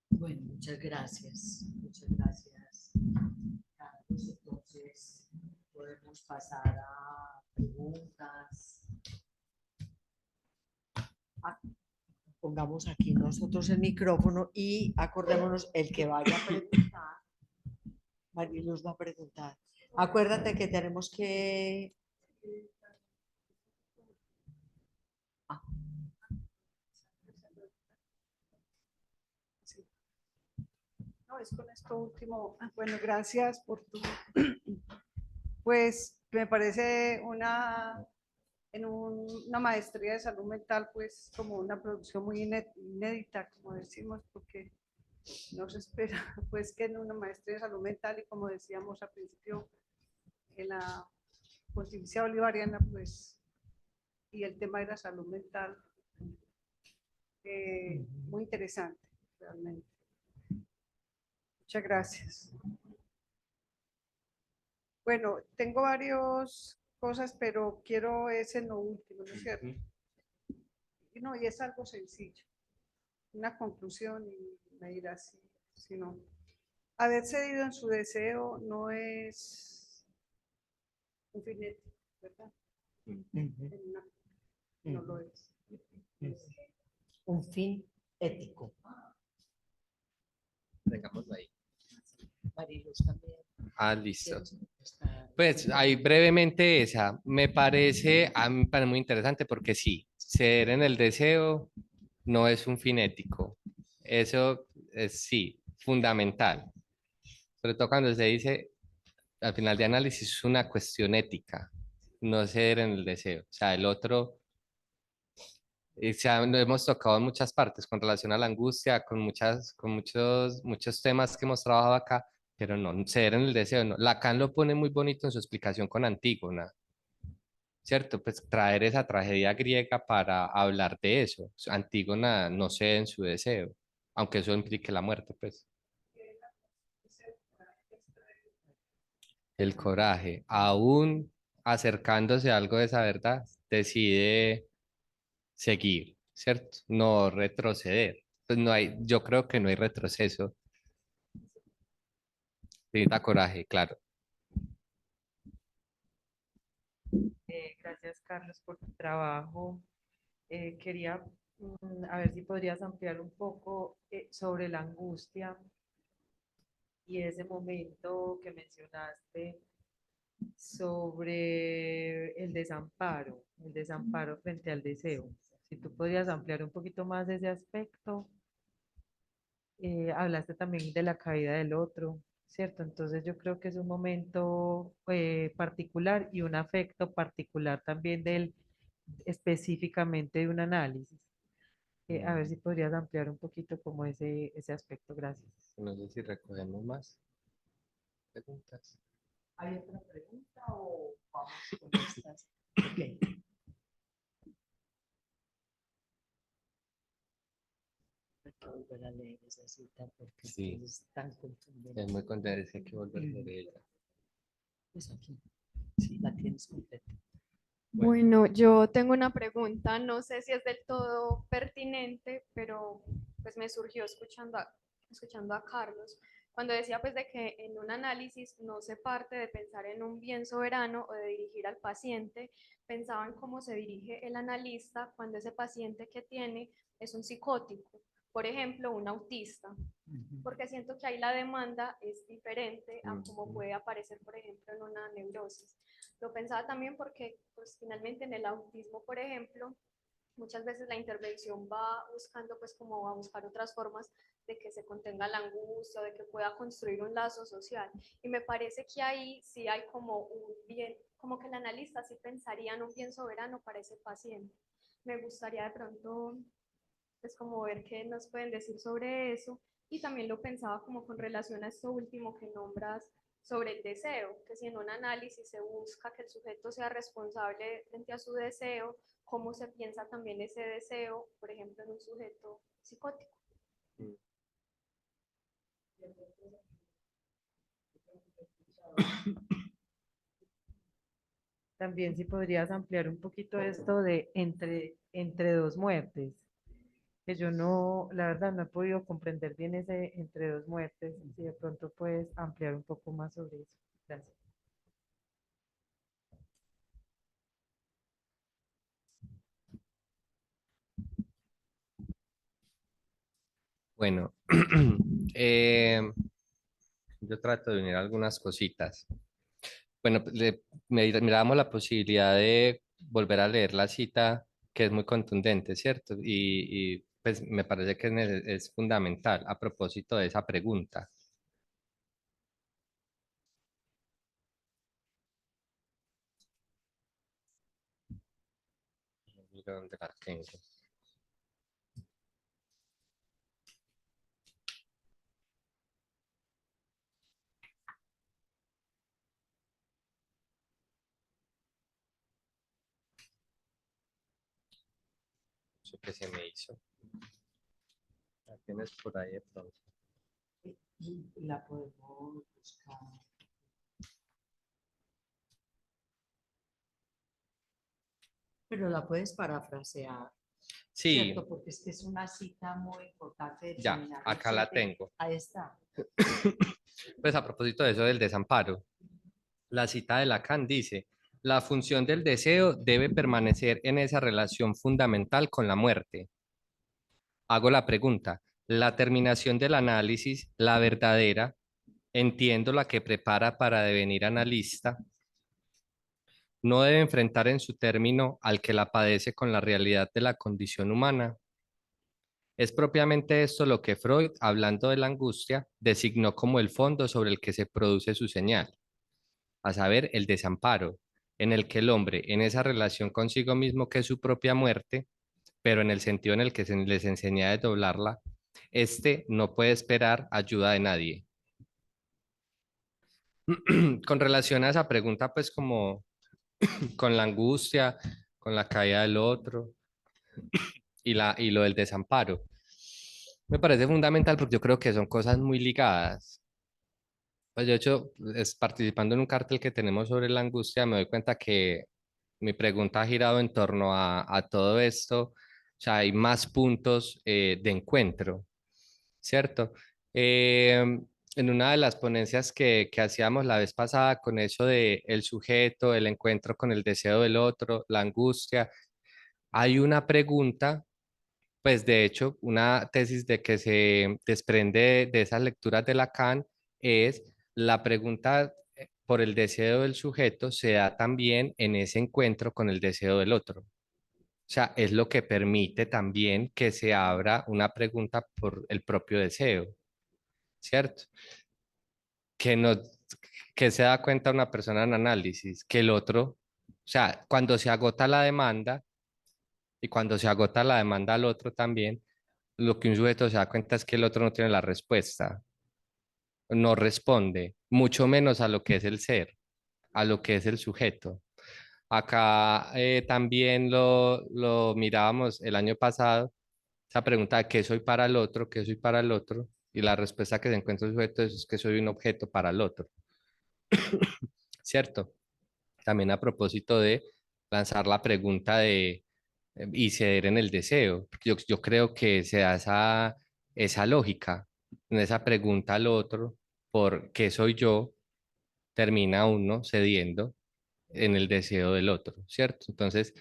Bueno, muchas gracias. Muchas gracias, Carlos. Entonces, podemos pasar a preguntas. Ah, pongamos aquí nosotros el micrófono y acordémonos, el que vaya a preguntar, Mariluz va a preguntar. Acuérdate que tenemos que... Ah, Sí. No, es con esto último. Bueno, gracias por tu. Pues me parece una maestría de salud mental, pues como una producción muy inédita, como decimos, porque no se espera, pues que en una maestría de salud mental, y como decíamos al principio, en la Pontificia Bolivariana, pues, y el tema de la salud mental, muy interesante, realmente. Muchas gracias. Bueno, tengo varias cosas, pero quiero ese en lo último, ¿no es cierto? Y no, y es algo sencillo. Una conclusión y me dirá si no. Haber cedido en su deseo no es un fin ético, ¿verdad? No lo es. un fin ético. dejámoslo ahí. Mariluz también. Ah, listo. ¿Quieres contestar? Pues ahí brevemente esa, a mí me parece muy interesante porque sí, ceder en el deseo no es un fin ético. Eso es sí, fundamental. Sobre todo cuando se dice, al final de análisis, es una cuestión ética, no ceder en el deseo. O sea, el otro, lo hemos tocado en muchas partes con relación a la angustia, con muchos temas que hemos trabajado acá, pero no, ceder en el deseo, no. Lacan lo pone muy bonito en su explicación con Antígona, ¿cierto? Pues traer esa tragedia griega para hablar de eso. Antígona no cede en su deseo, aunque eso implique la muerte, pues. El coraje, aún acercándose a algo de esa verdad, decide seguir, ¿cierto? No retroceder. Pues no hay, yo creo que no hay retroceso. Necesita coraje, claro. Gracias, Carlos, por tu trabajo. Quería a ver si podrías ampliar un poco sobre la angustia y ese momento que mencionaste sobre el desamparo frente al deseo. Si tú podrías ampliar un poquito más ese aspecto. Hablaste también de la caída del otro, ¿cierto? Entonces yo creo que es un momento particular y un afecto particular también específicamente de un análisis. A ver si podrías ampliar un poquito como ese aspecto. Gracias. No sé si recogemos más preguntas. ¿Hay otra pregunta o vamos con estas? Ok. Hay que volver a leer esa cita porque Sí. es tan contundente. Es muy contento, hay que volver a leer ella. Pues aquí, sí, la tienes completa. Bueno, yo tengo una pregunta, no sé si es del todo pertinente, pero pues me surgió escuchando a Carlos, cuando decía pues de que en un análisis no se parte de pensar en un bien soberano o de dirigir al paciente, pensaba en cómo se dirige el analista cuando ese paciente que tiene es un psicótico, por ejemplo, un autista, porque siento que ahí la demanda es diferente a cómo puede aparecer, por ejemplo, en una neurosis. Lo pensaba también porque, pues, finalmente en el autismo, por ejemplo, muchas veces la intervención va buscando, pues, como a buscar otras formas de que se contenga la angustia, de que pueda construir un lazo social. Y me parece que ahí sí hay como un bien, como que el analista sí pensaría en un bien soberano para ese paciente. Me gustaría de pronto, pues, como ver qué nos pueden decir sobre eso. Y también lo pensaba como con relación a esto último que nombras sobre el deseo, que si en un análisis se busca que el sujeto sea responsable frente a su deseo, cómo se piensa también ese deseo, por ejemplo, en un sujeto psicótico. También si podrías ampliar un poquito esto de entre dos muertes, que yo no, la verdad no he podido comprender bien ese entre dos muertes, si de pronto puedes ampliar un poco más sobre eso. Gracias. Bueno, yo trato de unir algunas cositas. Bueno, pues, miramos la posibilidad de volver a leer la cita, que es muy contundente, ¿cierto? Pues me parece que es fundamental a propósito de esa pregunta. Mira dónde la tengo. Eso que se me hizo. La tienes por ahí de pronto. Y la podemos buscar. Pero la puedes parafrasear, Sí, ¿cierto? Porque es que es una cita muy importante. ya, acá la tengo. Ahí está. Pues a propósito de eso del desamparo, la cita de Lacan dice, la función del deseo debe permanecer en esa relación fundamental con la muerte. Hago la pregunta, la terminación del análisis, la verdadera, entiendo la que prepara para devenir analista, no debe enfrentar en su término al que la padece con la realidad de la condición humana. Es propiamente esto lo que Freud, hablando de la angustia, designó como el fondo sobre el que se produce su señal, a saber, el desamparo, en el que el hombre, en esa relación consigo mismo que es su propia muerte, pero en el sentido en el que se les enseña a desdoblarla, este no puede esperar ayuda de nadie. Con relación a esa pregunta, pues como con la angustia, con la caída del otro y lo del desamparo, me parece fundamental porque yo creo que son cosas muy ligadas. Pues de hecho, participando en un cartel que tenemos sobre la angustia, me doy cuenta que mi pregunta ha girado en torno a todo esto. O sea, hay más puntos de encuentro, ¿cierto? En una de las ponencias que hacíamos la vez pasada con eso de el sujeto, el encuentro con el deseo del otro, la angustia, hay una pregunta, pues de hecho, una tesis de que se desprende de esas lecturas de Lacan es la pregunta por el deseo del sujeto se da también en ese encuentro con el deseo del otro. O sea, es lo que permite también que se abra una pregunta por el propio deseo, ¿cierto? Que no, que se da cuenta una persona en análisis, que el otro, o sea, cuando se agota la demanda y cuando se agota la demanda al otro también, lo que un sujeto se da cuenta es que el otro no tiene la respuesta, no responde, mucho menos a lo que es el ser, a lo que es el sujeto. Acá también lo mirábamos el año pasado, esa pregunta de qué soy para el otro, qué soy para el otro, y la respuesta que se encuentra el sujeto es que soy un objeto para el otro, ¿cierto? También a propósito de lanzar la pregunta de y ceder en el deseo. Porque yo creo que se da esa lógica en esa pregunta al otro, por qué soy yo, termina uno cediendo en el deseo del otro, ¿cierto? Entonces,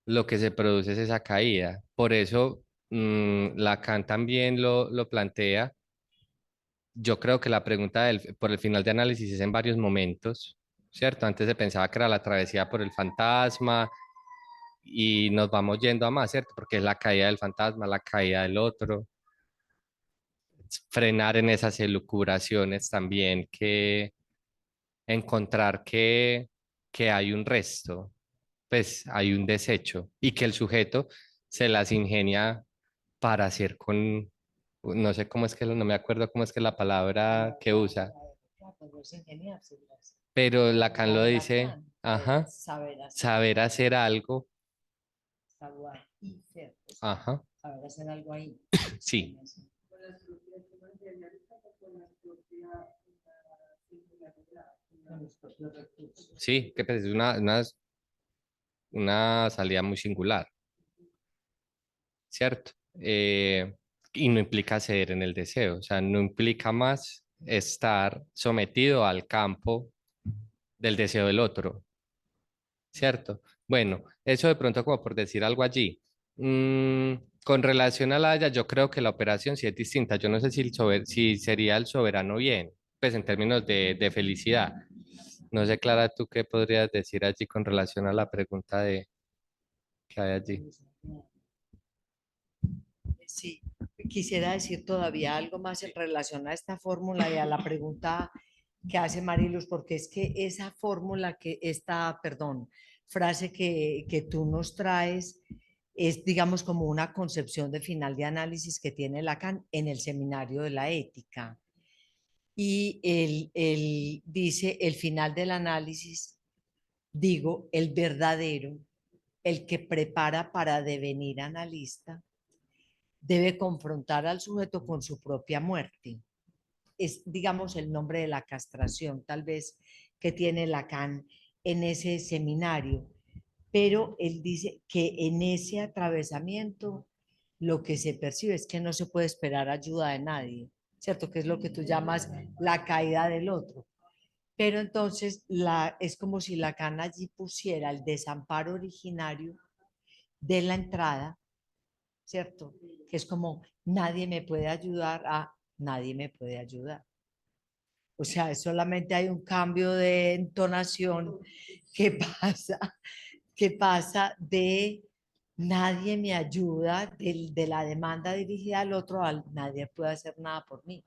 lo que se produce es esa caída. Por eso, Lacan también lo plantea. Yo creo que la pregunta por el final de análisis es en varios momentos, ¿cierto? Antes se pensaba que era la travesía por el fantasma y nos vamos yendo a más, ¿cierto? Porque es la caída del fantasma, la caída del otro, frenar en esas elucubraciones también, que encontrar que hay un resto, pues hay un desecho y que el sujeto se las ingenia para hacer con, no sé cómo es que, no me acuerdo cómo es que la palabra que usa, pero Lacan lo dice, ajá, saber hacer algo, ajá, Saber hacer algo ahí. sí, Con los propios recursos. sí, que pues es una salida muy singular, ¿cierto? Y no implica ceder en el deseo, o sea, no implica más estar sometido al campo del deseo del otro, ¿cierto? Bueno, eso de pronto como por decir algo allí. Mm, con relación a la Haya, yo creo que la operación sí es distinta. Yo no sé si sería el soberano bien, pues en términos de felicidad. No sé, Clara, ¿tú qué podrías decir allí con relación a la pregunta que hay allí? Sí, quisiera decir todavía algo más en relación a esta fórmula y a la pregunta que hace Mariluz, porque es que esa fórmula perdón, frase que tú nos traes es, digamos, como una concepción de final de análisis que tiene Lacan en el seminario de la ética. Y él dice, el final del análisis, digo, el verdadero, el que prepara para devenir analista, debe confrontar al sujeto con su propia muerte. Es, digamos, el nombre de la castración, tal vez, que tiene Lacan en ese seminario. Pero él dice que en ese atravesamiento lo que se percibe es que no se puede esperar ayuda de nadie, ¿cierto? Que es lo que tú llamas la caída del otro. Pero entonces es como si Lacan allí pusiera el desamparo originario de la entrada, ¿cierto? Que es como nadie me puede ayudar a nadie me puede ayudar. O sea, solamente hay un cambio de entonación que pasa, que pasa de nadie me ayuda, de la demanda dirigida al otro, al nadie puede hacer nada por mí.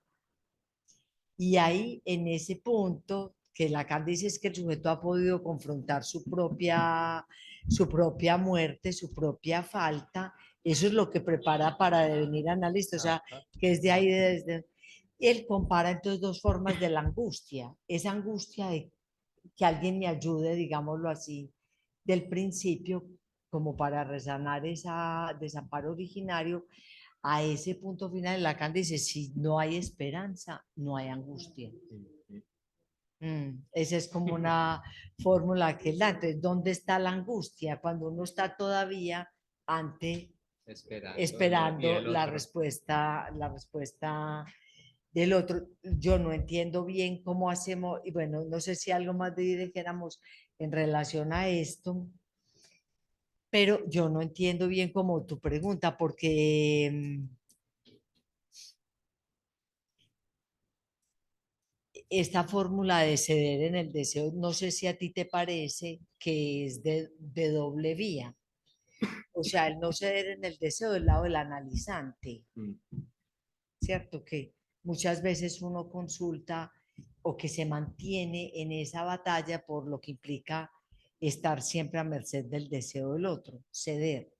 Y ahí, en ese punto, que Lacan dice es que el sujeto ha podido confrontar su propia muerte, su propia falta, eso es lo que prepara para devenir analista, o sea, que es de ahí, desde... Él compara entonces dos formas de la angustia, esa angustia de que alguien me ayude, digámoslo así, del principio, como para resanar ese desamparo originario, a ese punto final, Lacan dice, si no hay esperanza, no hay angustia. Esa es como una fórmula que él da. Entonces, ¿dónde está la angustia? Cuando uno está todavía ante, esperando la respuesta del otro. Yo no entiendo bien cómo hacemos, y bueno, no sé si algo más dijéramos en relación a esto, pero yo no entiendo bien como tu pregunta, porque esta fórmula de ceder en el deseo, no sé si a ti te parece que es de doble vía. O sea, el no ceder en el deseo del lado del analizante, ¿cierto? Que muchas veces uno consulta o que se mantiene en esa batalla por lo que implica estar siempre a merced del deseo del otro, ceder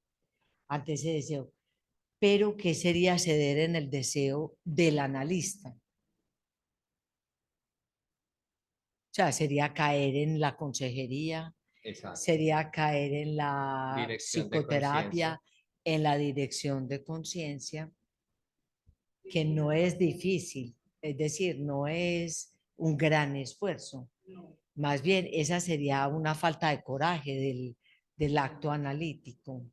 ante ese deseo. Pero, ¿qué sería ceder en el deseo del analista? O sea, sería caer en la consejería, Exacto. sería caer en la Dirección de psicoterapia, conciencia. en la dirección de conciencia, que no es difícil, es decir, no es un gran esfuerzo. Más bien, esa sería una falta de coraje del acto analítico,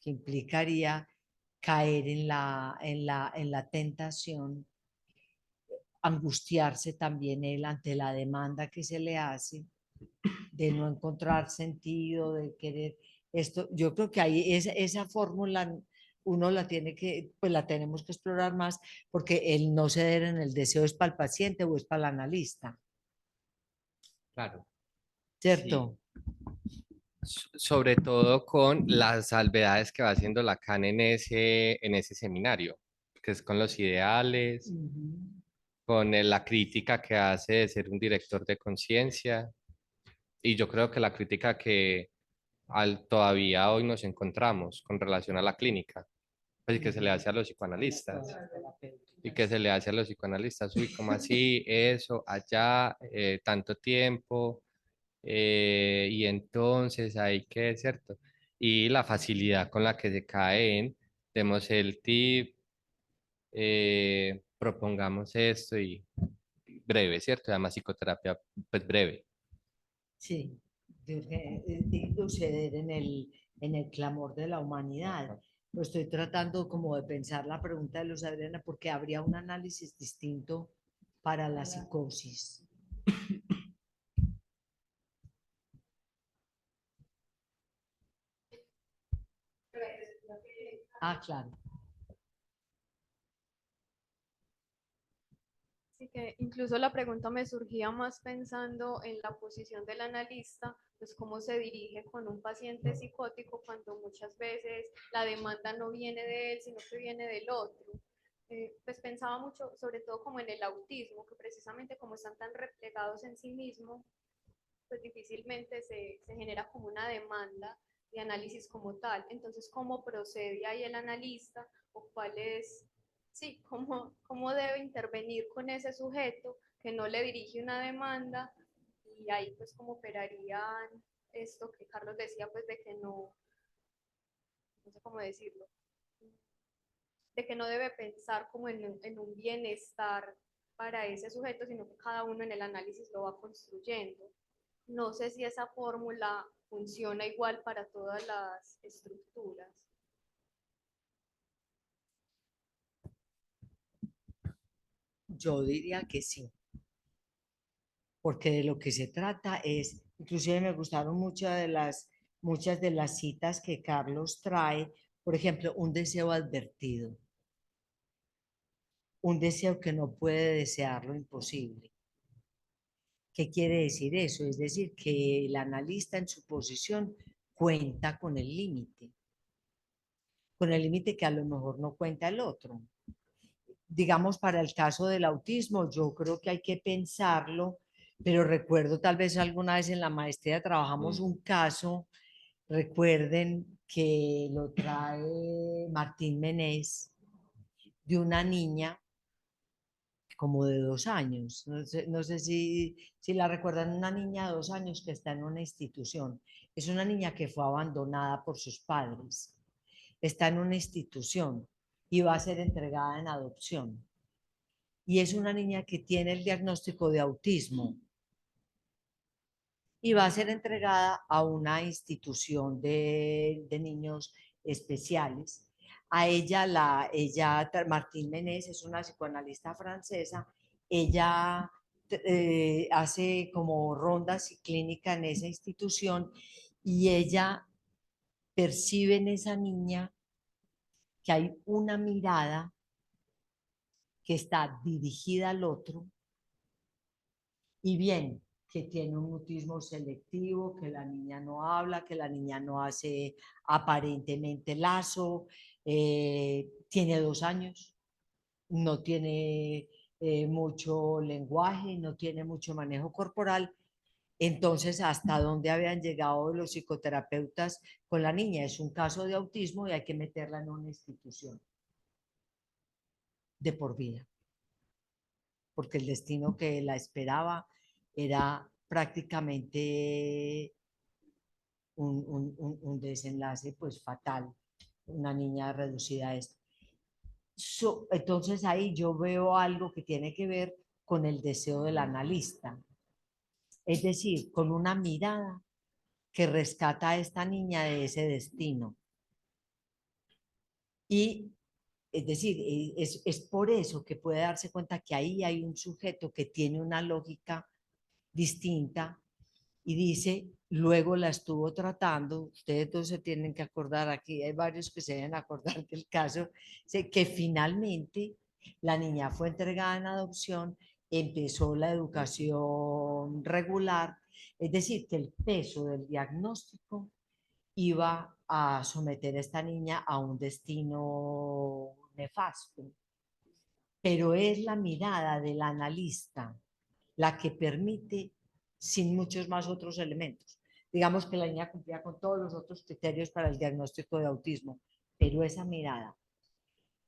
que implicaría caer en la tentación, angustiarse también él ante la demanda que se le hace, de no encontrar sentido, de querer esto. Yo creo que ahí esa fórmula uno la tiene que, pues la tenemos que explorar más, porque el no ceder en el deseo es para el paciente o es para el analista, Claro. ¿cierto? Sobre todo con las salvedades que va haciendo Lacan en ese seminario, que es con los ideales, Ujú. con la crítica que hace de ser un director de conciencia, y yo creo que la crítica que todavía hoy nos encontramos con relación a la clínica, pues y que se le hace a los psicoanalistas. Y que se le hace a los psicoanalistas, uy, ¿cómo así? Eso, allá, tanto tiempo, y entonces hay que, ¿cierto? Y la facilidad con la que se caen, demos el tip, propongamos esto y breve, ¿cierto? Además, psicoterapia, pues breve. Sí, de ceder en el clamor de la humanidad. Lo estoy tratando como de pensar la pregunta de Luz Adriana, porque habría un análisis distinto para la psicosis. Ah, claro. Así que incluso la pregunta me surgía más pensando en la posición del analista, pues cómo se dirige con un paciente psicótico cuando muchas veces la demanda no viene de él, sino que viene del otro. Pues pensaba mucho, sobre todo como en el autismo, que precisamente como están tan replegados en sí mismos, pues difícilmente se genera como una demanda de análisis como tal. Entonces, ¿cómo procede ahí el analista o cuál es, sí, cómo debe intervenir con ese sujeto que no le dirige una demanda? Y ahí pues cómo operarían esto que Carlos decía, pues de que no sé cómo decirlo, de que no debe pensar como en un bienestar para ese sujeto, sino que cada uno en el análisis lo va construyendo. No sé si esa fórmula funciona igual para todas las estructuras. Yo diría que sí, porque de lo que se trata es, inclusive me gustaron muchas de las citas que Carlos trae, por ejemplo, un deseo advertido, un deseo que no puede desear lo imposible. ¿Qué quiere decir eso? Es decir, que el analista en su posición cuenta con el límite que a lo mejor no cuenta el otro. Digamos, para el caso del autismo, yo creo que hay que pensarlo, pero recuerdo tal vez alguna vez en la maestría trabajamos un caso, recuerden que lo trae Martín Menés, de una niña como de 2 años, no sé si la recuerdan, una niña de 2 años que está en una institución. Es una niña que fue abandonada por sus padres, está en una institución y va a ser entregada en adopción. Y es una niña que tiene el diagnóstico de autismo y va a ser entregada a una institución de niños especiales. A ella, Martín Menés, es una psicoanalista francesa, ella hace como rondas y clínica en esa institución y ella percibe en esa niña que hay una mirada que está dirigida al otro y bien, que tiene un mutismo selectivo, que la niña no habla, que la niña no hace aparentemente lazo, tiene 2 años, no tiene mucho lenguaje, no tiene mucho manejo corporal. Entonces, ¿hasta dónde habían llegado los psicoterapeutas con la niña? Es un caso de autismo y hay que meterla en una institución de por vida, porque el destino que la esperaba era prácticamente un desenlace pues fatal, una niña reducida a esto. Entonces ahí yo veo algo que tiene que ver con el deseo del analista, es decir, con una mirada que rescata a esta niña de ese destino. Y es decir, es por eso que puede darse cuenta que ahí hay un sujeto que tiene una lógica distinta y dice, luego la estuvo tratando, ustedes dos se tienen que acordar, aquí hay varios que se deben acordar del caso, que finalmente la niña fue entregada en adopción, empezó la educación regular, es decir, que el peso del diagnóstico iba a someter a esta niña a un destino nefasto. Pero es la mirada del analista la que permite, sin muchos más otros elementos. Digamos que la niña cumplía con todos los otros criterios para el diagnóstico de autismo, pero esa mirada,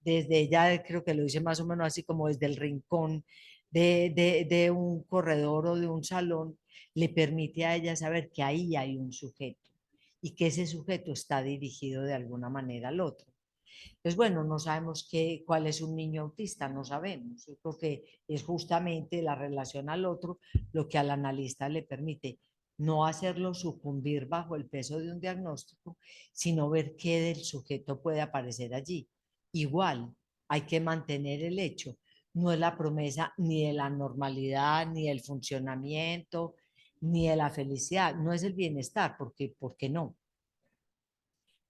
desde ella creo que lo dice más o menos así como desde el rincón de un corredor o de un salón, le permite a ella saber que ahí hay un sujeto y que ese sujeto está dirigido de alguna manera al otro. Pues bueno, no sabemos cuál es un niño autista, no sabemos. Yo creo que es justamente la relación al otro lo que al analista le permite no hacerlo sucumbir bajo el peso de un diagnóstico, sino ver qué del sujeto puede aparecer allí. Igual, hay que mantener el hecho. No es la promesa ni de la normalidad, ni del funcionamiento, ni de la felicidad. No es el bienestar, porque no.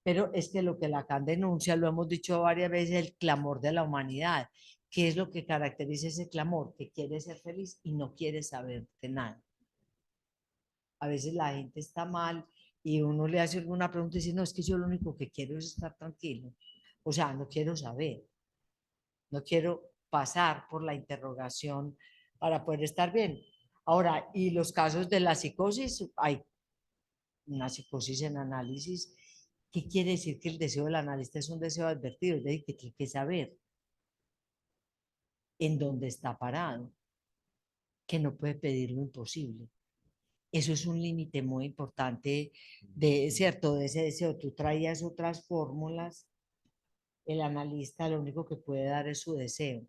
Pero es que lo que Lacan denuncia, lo hemos dicho varias veces, el clamor de la humanidad. ¿Qué es lo que caracteriza ese clamor? Que quiere ser feliz y no quiere saber de nada. A veces la gente está mal y uno le hace alguna pregunta y dice, no, es que yo lo único que quiero es estar tranquilo. O sea, no quiero saber, no quiero pasar por la interrogación para poder estar bien. Ahora, y los casos de la psicosis, hay una psicosis en análisis. ¿Qué quiere decir que el deseo del analista es un deseo advertido? Es decir, que tiene que saber en dónde está parado, que no puede pedir lo imposible. Eso es un límite muy importante de, cierto, de ese deseo. Tú traías otras fórmulas, el analista lo único que puede dar es su deseo.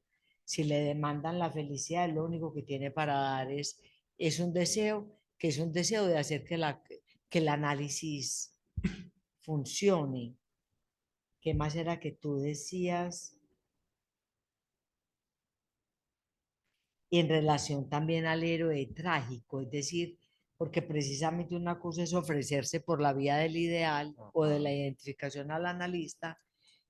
Si le demandan la felicidad, lo único que tiene para dar es un deseo, que es un deseo de hacer que el análisis funcione. ¿Qué más era que tú decías? En relación también al héroe trágico, es decir, porque precisamente una cosa es ofrecerse por la vía del ideal o de la identificación al analista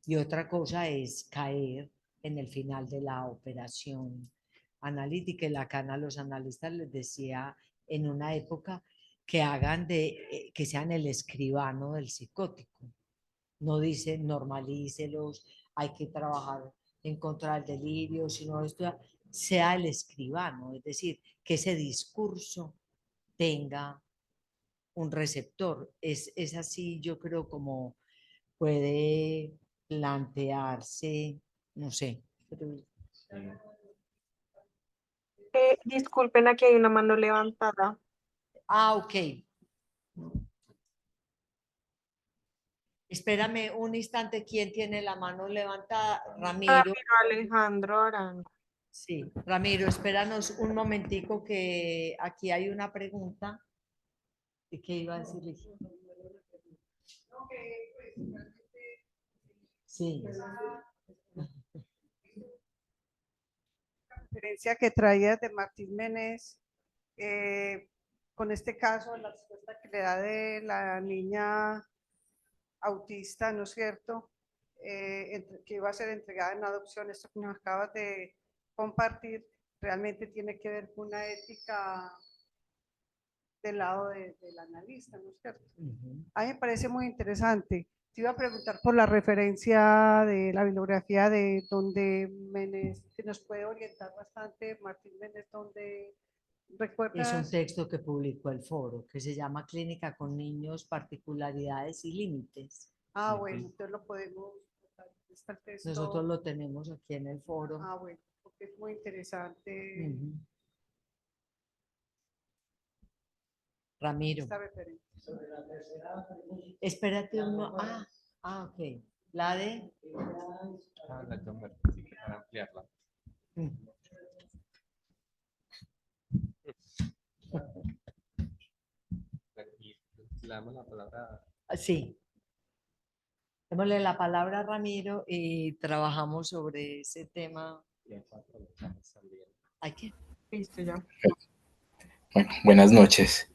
y otra cosa es caer en el final de la operación analítica. Y Lacan a los analistas les decía en una época que hagan que sean el escribano del psicótico. No dice normalícelos, hay que trabajar en contra del delirio, sino esto sea el escribano, es decir, que ese discurso tenga un receptor. Es así, yo creo, como puede plantearse, no sé. Disculpen, aquí hay una mano levantada. Ok. Espérame un instante, ¿quién tiene la mano levantada? Ramiro. Ramiro Alejandro Arango. Sí, Ramiro, espéranos un momentico que aquí hay una pregunta. ¿De qué iba a decirle? Sí. La referencia que traías de Martín Menés, con este caso, la respuesta que le da de la niña autista, ¿no es cierto? Que iba a ser entregada en adopción, esto que nos acabas de compartir, realmente tiene que ver con una ética del lado del analista, ¿no es cierto? Ujú. A mí me parece muy interesante. Te iba a preguntar por la referencia de la bibliografía de donde Menes, que nos puede orientar bastante, Martín Menes, donde Es un recuerdas. texto que publicó el foro, que se llama Clínica con niños, particularidades y límites. Ah, bueno, entonces lo podemos, está el texto. Nosotros lo tenemos aquí en el foro. Ah, bueno, porque es muy interesante Ujú. Ramiro, esta referencia. espérate uno. Ok. La de. La tomo, así que para ampliarla. Mm. Y le damos la palabra. Sí. Démosle la palabra a Ramiro y trabajamos sobre ese tema. Y en cuanto a los temas también. Aquí. Listo, ya. Bueno, buenas noches.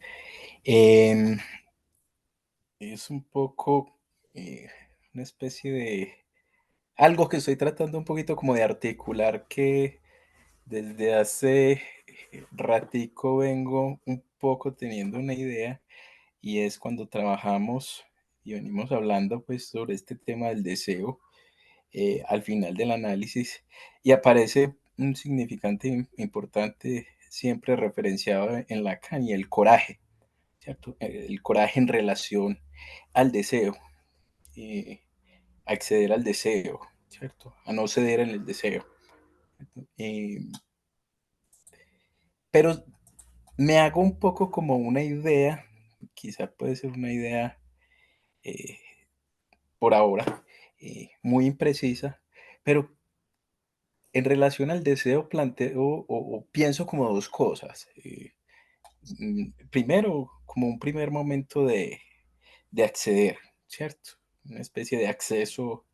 Es un poco una especie de algo que estoy tratando un poquito como de articular, que desde hace ratico vengo un poco teniendo una idea, y es cuando trabajamos y venimos hablando pues sobre este tema del deseo al final del análisis, y aparece un significante importante siempre referenciado en Lacan, y el coraje, ¿cierto? El coraje en relación al deseo, acceder al deseo, ¿cierto? A no ceder en el deseo. Eh, pero me hago un poco como una idea, quizá puede ser una idea eh, por ahora muy imprecisa, pero en relación al deseo planteo o pienso como dos cosas. Primero, como un primer momento de acceder, ¿cierto? Una especie de acceso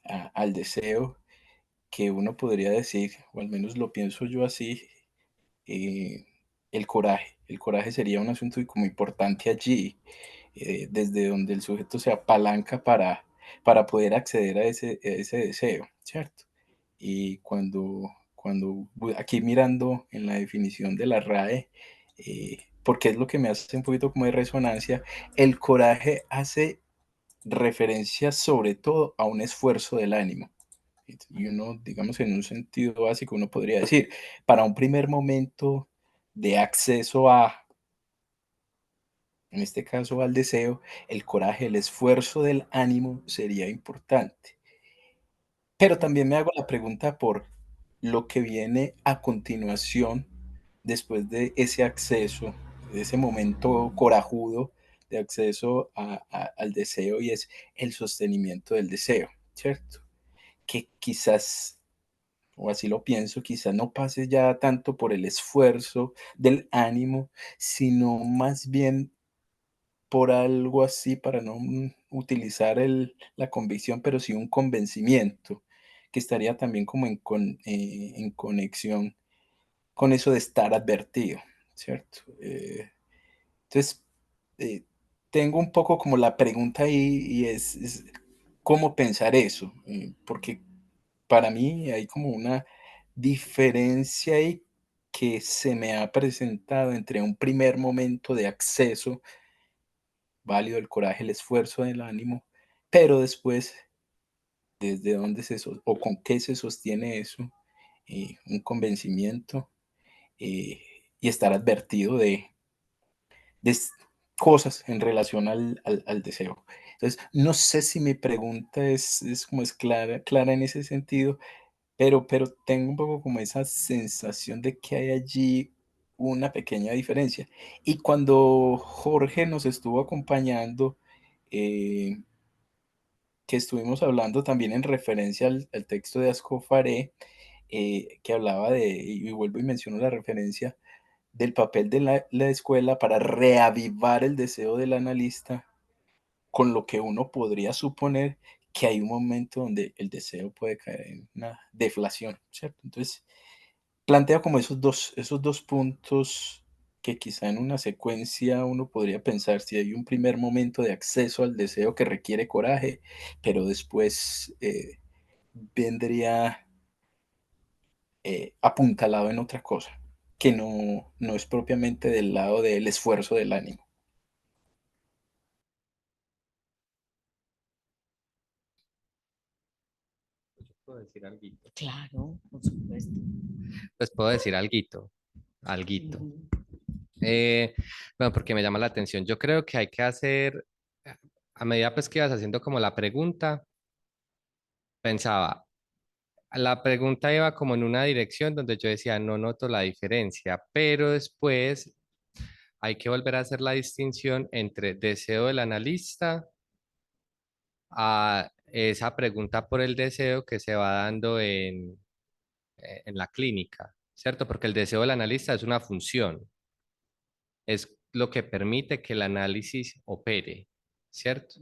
al deseo, que uno podría decir, o al menos lo pienso yo así, eh, el coraje. El coraje sería un asunto como importante allí, desde donde el sujeto se apalanca para poder acceder a ese deseo, ¿cierto? Y cuando aquí mirando en la definición de la RAE, porque es lo que me hace un poquito como de resonancia, el coraje hace referencia sobre todo a un esfuerzo del ánimo. Y uno, digamos, en un sentido básico, uno podría decir, para un primer momento de acceso a, en este caso, al deseo, el coraje, el esfuerzo del ánimo sería importante. Pero también me hago la pregunta por lo que viene a continuación, después de ese acceso, de ese momento corajudo de acceso al deseo, y es el sostenimiento del deseo, ¿cierto? Que quizás, o así lo pienso, quizás no pase ya tanto por el esfuerzo del ánimo, sino más bien por algo así, para no utilizar la convicción, pero sí un convencimiento, que estaría también como en conexión con eso de estar advertido, ¿cierto? Entonces, eh, tengo un poco como la pregunta ahí, y es cómo pensar eso, porque para mí hay como una diferencia ahí que se me ha presentado entre un primer momento de acceso válido, el coraje, el esfuerzo del ánimo, pero después, desde dónde o con qué se sostiene eso, un convencimiento, eh, y estar advertido de cosas en relación al deseo. Entonces, no sé si mi pregunta es como es clara en ese sentido, pero tengo un poco como esa sensación de que hay allí una pequeña diferencia. Y cuando Jorge nos estuvo acompañando, eh, que estuvimos hablando también en referencia al texto de Ascofaré, que hablaba y vuelvo y menciono la referencia, del papel de la escuela para reavivar el deseo del analista, con lo que uno podría suponer que hay un momento donde el deseo puede caer en una deflación, ¿cierto? Entonces, plantea como esos dos puntos, que quizá en una secuencia uno podría pensar si hay un primer momento de acceso al deseo que requiere coraje, pero después vendría apuntalado en otra cosa, que no es propiamente del lado del esfuerzo del ánimo. ¿Puedo decir alguito? Claro, por supuesto. Pues puedo decir alguito, alguito. Ujú. Bueno, porque me llama la atención. Yo creo que hay que hacer, a medida pues que ibas haciendo como la pregunta, pensaba, la pregunta iba como en una dirección donde yo decía, no noto la diferencia, pero después hay que volver a hacer la distinción entre deseo del analista a esa pregunta por el deseo que se va dando en la clínica, ¿cierto? Porque el deseo del analista es una función, es lo que permite que el análisis opere, ¿cierto?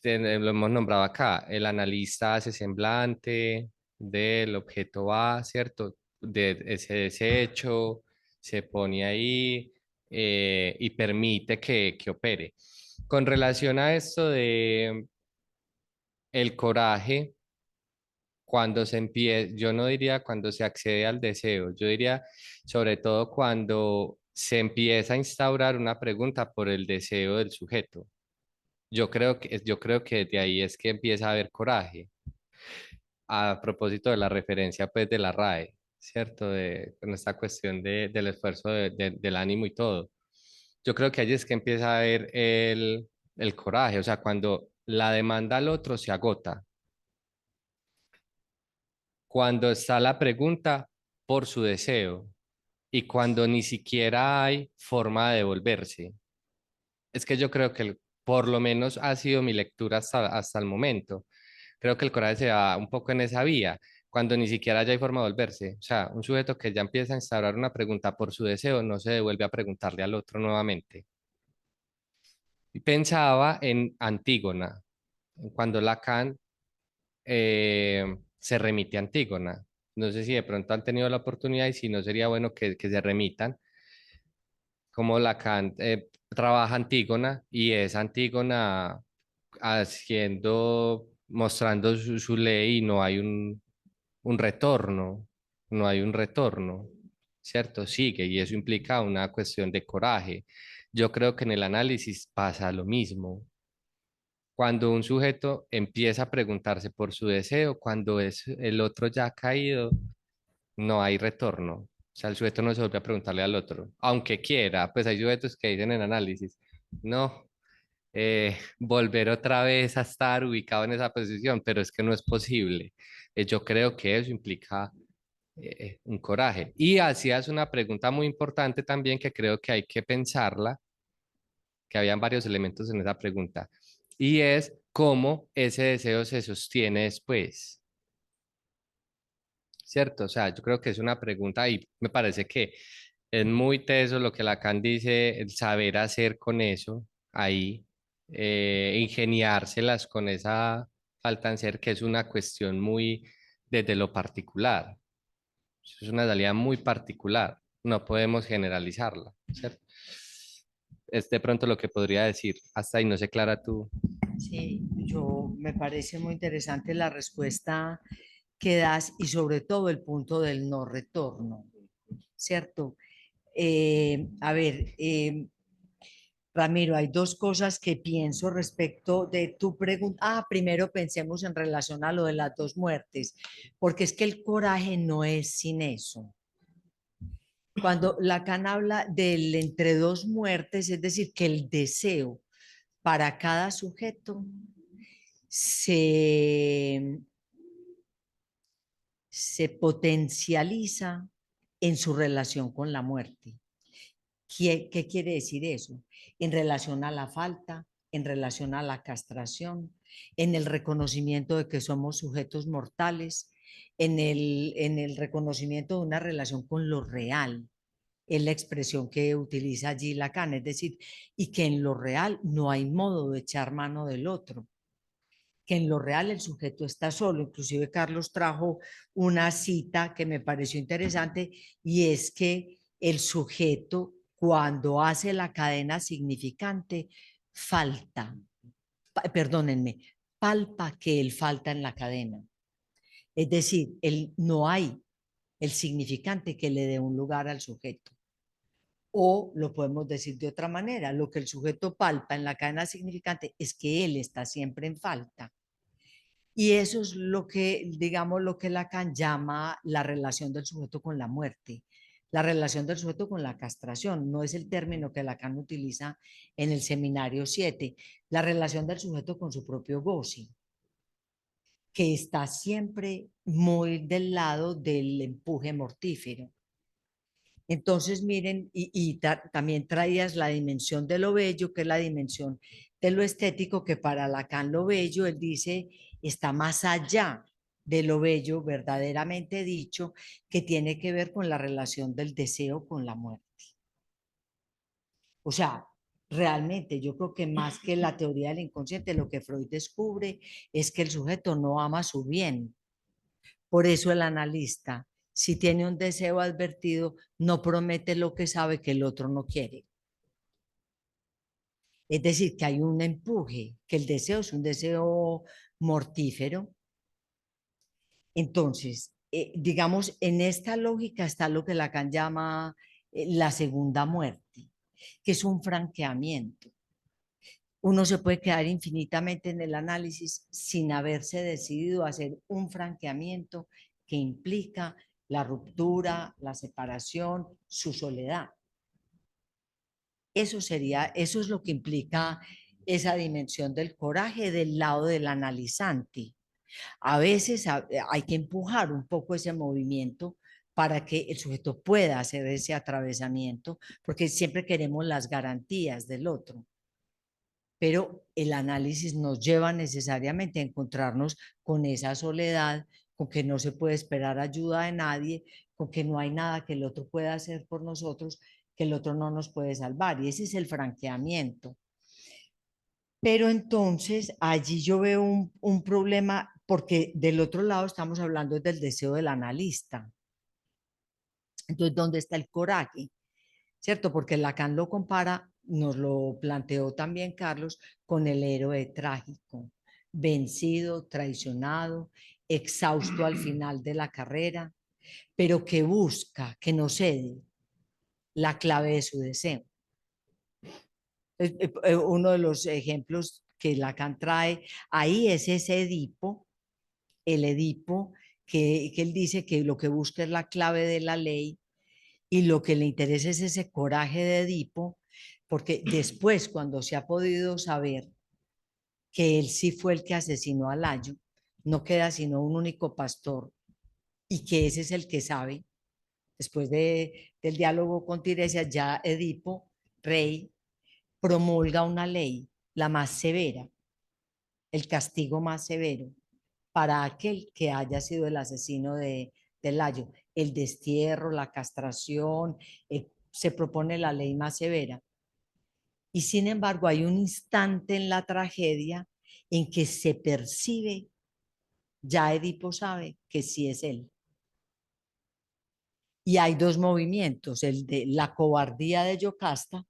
Lo hemos nombrado acá, el analista hace semblante del objeto A, ¿cierto? De ese desecho, se pone ahí y permite que opere. Con relación a esto de el coraje, cuando se empieza, yo no diría cuando se accede al deseo, yo diría sobre todo cuando se empieza a instaurar una pregunta por el deseo del sujeto. Yo creo que de ahí es que empieza a haber coraje. A propósito de la referencia pues de la RAE, ¿cierto? Con esta cuestión del esfuerzo del ánimo y todo. Yo creo que ahí es que empieza a haber el coraje, o sea, cuando la demanda al otro se agota, cuando está la pregunta por su deseo y cuando ni siquiera hay forma de devolverse. Es que yo creo que por lo menos ha sido mi lectura hasta el momento. Creo que el coraje se va un poco en esa vía, cuando ni siquiera ya hay forma de volverse. O sea, un sujeto que ya empieza a instaurar una pregunta por su deseo no se devuelve a preguntarle al otro nuevamente. Y pensaba en Antígona, cuando Lacan se remite a Antígona. No sé si de pronto han tenido la oportunidad y si no sería bueno que se remitan, como Lacan trabaja Antígona y es Antígona mostrando su ley y no hay un retorno, no hay un retorno, ¿cierto? Sigue y eso implica una cuestión de coraje. Yo creo que en el análisis pasa lo mismo. Cuando un sujeto empieza a preguntarse por su deseo, cuando es el otro ya ha caído, no hay retorno. O sea, el sujeto no se vuelve a preguntarle al otro, aunque quiera, pues hay sujetos que dicen en análisis, no, volver otra vez a estar ubicado en esa posición, pero es que no es posible. Yo creo que eso implica un coraje. Y hacías una pregunta muy importante también que creo que hay que pensarla, que habían varios elementos en esa pregunta, y es cómo ese deseo se sostiene después. ¿Cierto? O sea, yo creo que es una pregunta y me parece que es muy teso lo que Lacan dice, el saber hacer con eso, ahí, ingeniárselas con esa falta de ser, que es una cuestión muy desde lo particular. Es una salida muy particular, no podemos generalizarla, ¿cierto? Es de pronto lo que podría decir. Hasta ahí no sé, Clara, tú. Sí, me parece muy interesante la respuesta que das y sobre todo el punto del no retorno, ¿cierto? A ver, Ramiro, hay dos cosas que pienso respecto de tu pregunta. Primero pensemos en relación a lo de las dos muertes, porque es que el coraje no es sin eso. Cuando Lacan habla del entre dos muertes, es decir, que el deseo para cada sujeto se, se potencializa en su relación con la muerte. ¿Qué quiere decir eso? En relación a la falta, en relación a la castración, en el reconocimiento de que somos sujetos mortales, en el reconocimiento de una relación con lo real. Es la expresión que utiliza allí Lacan, es decir, y que en lo real no hay modo de echar mano del otro, que en lo real el sujeto está solo. Inclusive Carlos trajo una cita que me pareció interesante y es que el sujeto cuando hace la cadena significante falta, perdónenme, palpa que él falta en la cadena. Es decir, él no hay el significante que le dé un lugar al sujeto. O lo podemos decir de otra manera, lo que el sujeto palpa en la cadena significante es que él está siempre en falta. Y eso es lo que, digamos, lo que Lacan llama la relación del sujeto con la muerte, la relación del sujeto con la castración. No es el término que Lacan utiliza en el Seminario 7, la relación del sujeto con su propio goce, que está siempre muy del lado del empuje mortífero. Entonces, miren, también traías la dimensión de lo bello, que es la dimensión de lo estético, que para Lacan lo bello, él dice, está más allá de lo bello verdaderamente dicho, que tiene que ver con la relación del deseo con la muerte. O sea, realmente yo creo que más que la teoría del inconsciente, lo que Freud descubre es que el sujeto no ama su bien. Por eso el analista, si tiene un deseo advertido, no promete lo que sabe que el otro no quiere. Es decir, que hay un empuje, que el deseo es un deseo mortífero. Entonces, digamos, en esta lógica está lo que Lacan llama la segunda muerte, que es un franqueamiento. Uno se puede quedar infinitamente en el análisis sin haberse decidido a hacer un franqueamiento que implica la ruptura, la separación, su soledad. Eso es lo que implica esa dimensión del coraje del lado del analizante. A veces hay que empujar un poco ese movimiento para que el sujeto pueda hacer ese atravesamiento, porque siempre queremos las garantías del otro. Pero el análisis nos lleva necesariamente a encontrarnos con esa soledad, con que no se puede esperar ayuda de nadie, con que no hay nada que el otro pueda hacer por nosotros, que el otro no nos puede salvar. Y ese es el franqueamiento. Pero entonces allí yo veo un problema, porque del otro lado estamos hablando del deseo del analista. Entonces, ¿dónde está el coraje? ¿Cierto? Porque Lacan lo compara, nos lo planteó también Carlos, con el héroe trágico, vencido, traicionado, exhausto al final de la carrera, pero que busca, que no cede la clave de su deseo. Uno de los ejemplos que Lacan trae ahí es ese Edipo, el Edipo, que él dice que lo que busca es la clave de la ley y lo que le interesa es ese coraje de Edipo, porque después, cuando se ha podido saber que él sí fue el que asesinó a Layo, no queda sino un único pastor y que ese es el que sabe. Después del diálogo con Tiresias, ya Edipo, rey, promulga una ley, la más severa, el castigo más severo para aquel que haya sido el asesino de Layo, el destierro, la castración, se propone la ley más severa. Y sin embargo, hay un instante en la tragedia en que se percibe, ya Edipo sabe que sí es él. Y hay dos movimientos, el de la cobardía de Yocasta,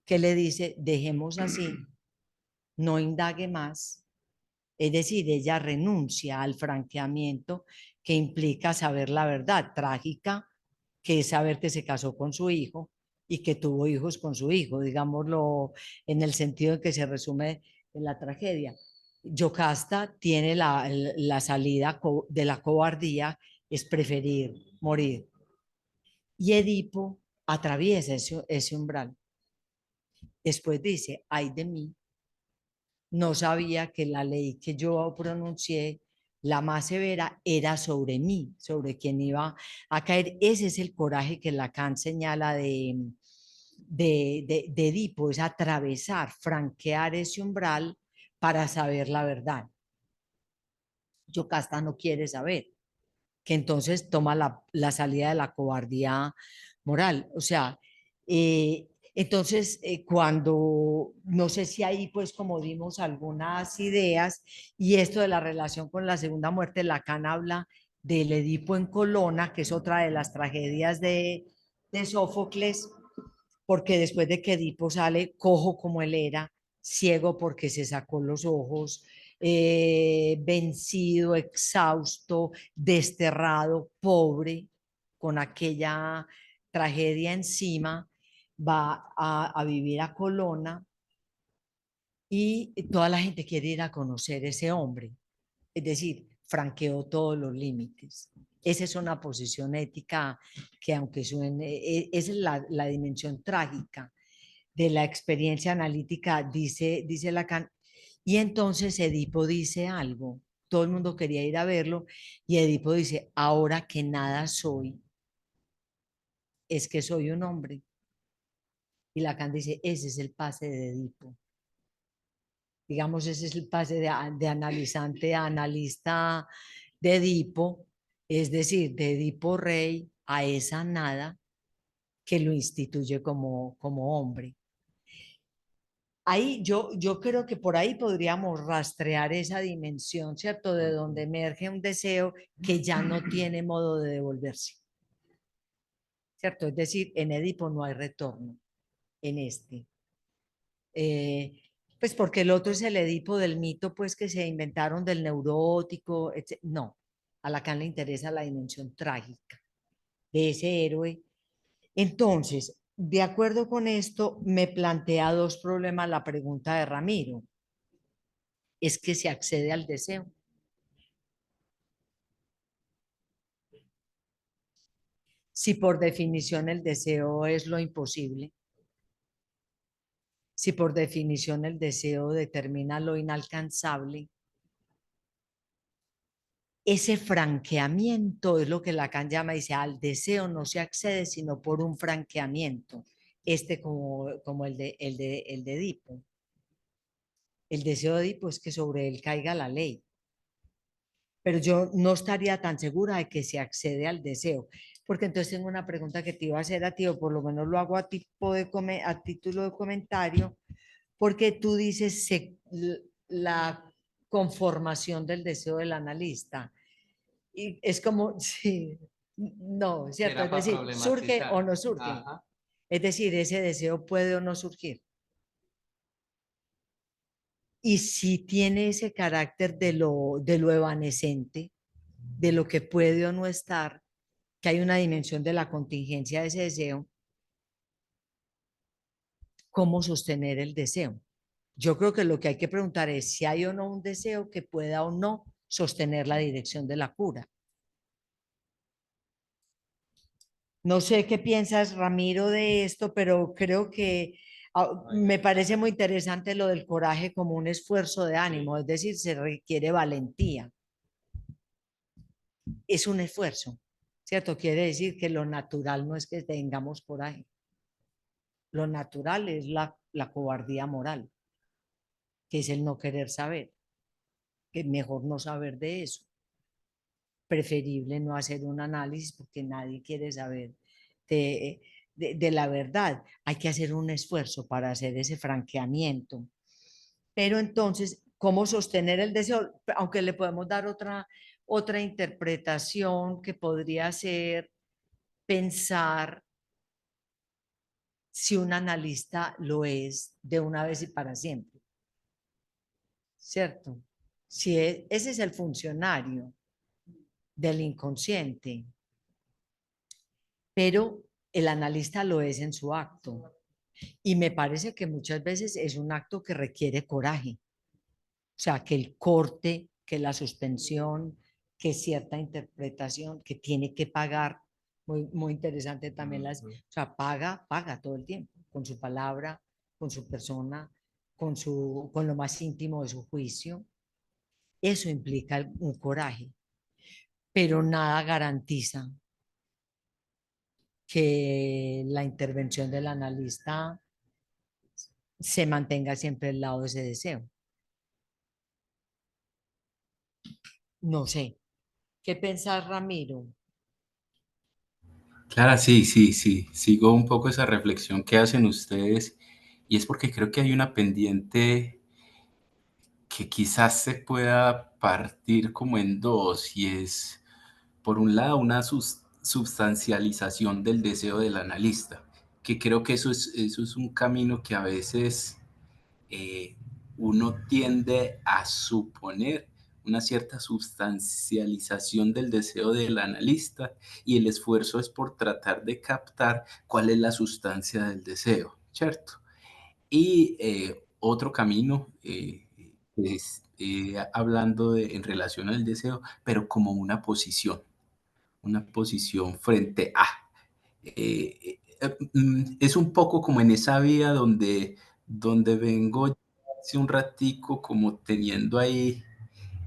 que le dice, dejemos así, no indague más. Es decir, ella renuncia al franqueamiento que implica saber la verdad trágica, que es saber que se casó con su hijo y que tuvo hijos con su hijo, digámoslo en el sentido en que se resume en la tragedia. Yocasta tiene la salida de la cobardía, es preferir morir. Y Edipo atraviesa ese umbral. Después dice, ay de mí, no sabía que la ley que yo pronuncié, la más severa, era sobre mí, sobre quien iba a caer. Ese es el coraje que Lacan señala de Edipo, es atravesar, franquear ese umbral para saber la verdad. Yocasta no quiere saber, que entonces toma la salida de la cobardía moral. O sea, entonces cuando, no sé si ahí pues como dimos algunas ideas y esto de la relación con la segunda muerte, Lacan habla del Edipo en Colona, que es otra de las tragedias de Sófocles, porque después de que Edipo sale cojo como él era, ciego porque se sacó los ojos, vencido, exhausto, desterrado, pobre, con aquella tragedia encima, va a vivir a Colona y toda la gente quiere ir a conocer ese hombre. Es decir, franqueó todos los límites. Esa es una posición ética que aunque suene, esa es la dimensión trágica de la experiencia analítica, dice Lacan. Y entonces Edipo dice algo, todo el mundo quería ir a verlo, y Edipo dice, ahora que nada soy, es que soy un hombre. Y Lacan dice, ese es el pase de Edipo. Digamos, ese es el pase de analizante a analista de Edipo, es decir, de Edipo rey a esa nada que lo instituye como hombre. Ahí yo creo que por ahí podríamos rastrear esa dimensión, ¿cierto? De donde emerge un deseo que ya no tiene modo de devolverse, ¿cierto? Es decir, en Edipo no hay retorno, en este. Pues porque el otro es el Edipo del mito, pues que se inventaron del neurótico, no, a Lacan le interesa la dimensión trágica de ese héroe. Entonces, de acuerdo con esto, me plantea dos problemas la pregunta de Ramiro. Es que se accede al deseo. Si por definición el deseo es lo imposible, si por definición el deseo determina lo inalcanzable, ese franqueamiento es lo que Lacan llama, dice, al deseo no se accede sino por un franqueamiento, como el de Edipo. El deseo de Edipo es que sobre él caiga la ley, pero yo no estaría tan segura de que se accede al deseo, porque entonces tengo una pregunta que te iba a hacer a ti, o por lo menos lo hago a título de comentario, porque tú dices la conformación del deseo del analista. Y es como, sí, no, ¿cierto? Era Es para decir, surge o problematizar. no surge. Ajá. Es decir, ese deseo puede o no surgir. Y si tiene ese carácter de lo evanescente, de lo que puede o no estar, que hay una dimensión de la contingencia de ese deseo, ¿cómo sostener el deseo? Yo creo que lo que hay que preguntar es si hay o no un deseo que pueda o no sostener la dirección de la cura. No sé qué piensas, Ramiro, de esto, pero creo que me parece muy interesante lo del coraje como un esfuerzo de ánimo, es decir, se requiere valentía. Es un esfuerzo, ¿cierto? Quiere decir que lo natural no es que tengamos coraje. Lo natural es la cobardía moral, que es el no querer saber, que es mejor no saber de eso. Preferible no hacer un análisis porque nadie quiere saber de, de la verdad. Hay que hacer un esfuerzo para hacer ese franqueamiento. Pero entonces, ¿cómo sostener el deseo? Aunque le podemos dar otra interpretación que podría ser pensar si un analista lo es de una vez y para siempre, ¿cierto? Si ese es el funcionario del inconsciente, pero el analista lo es en su acto. Y me parece que muchas veces es un acto que requiere coraje. O sea, que el corte, que la suspensión, que cierta interpretación, que tiene que pagar. Muy interesante también o sea, paga todo el tiempo, con su palabra, con su persona, con lo más íntimo de su juicio. Eso implica un coraje, pero nada garantiza que la intervención del analista se mantenga siempre al lado de ese deseo. No sé. ¿Qué pensás, Ramiro? Clara, sí, sí, sí, sigo un poco esa reflexión que hacen ustedes y es porque creo que hay una pendiente que quizás se pueda partir como en dos y es, por un lado, una substancialización del deseo del analista, que creo que eso es un camino que a veces uno tiende a suponer una cierta sustancialización del deseo del analista y el esfuerzo es por tratar de captar cuál es la sustancia del deseo, ¿cierto? Y otro camino es hablando en relación al deseo, pero como una posición frente a. Es un poco como en esa vía donde vengo hace un ratico como teniendo ahí,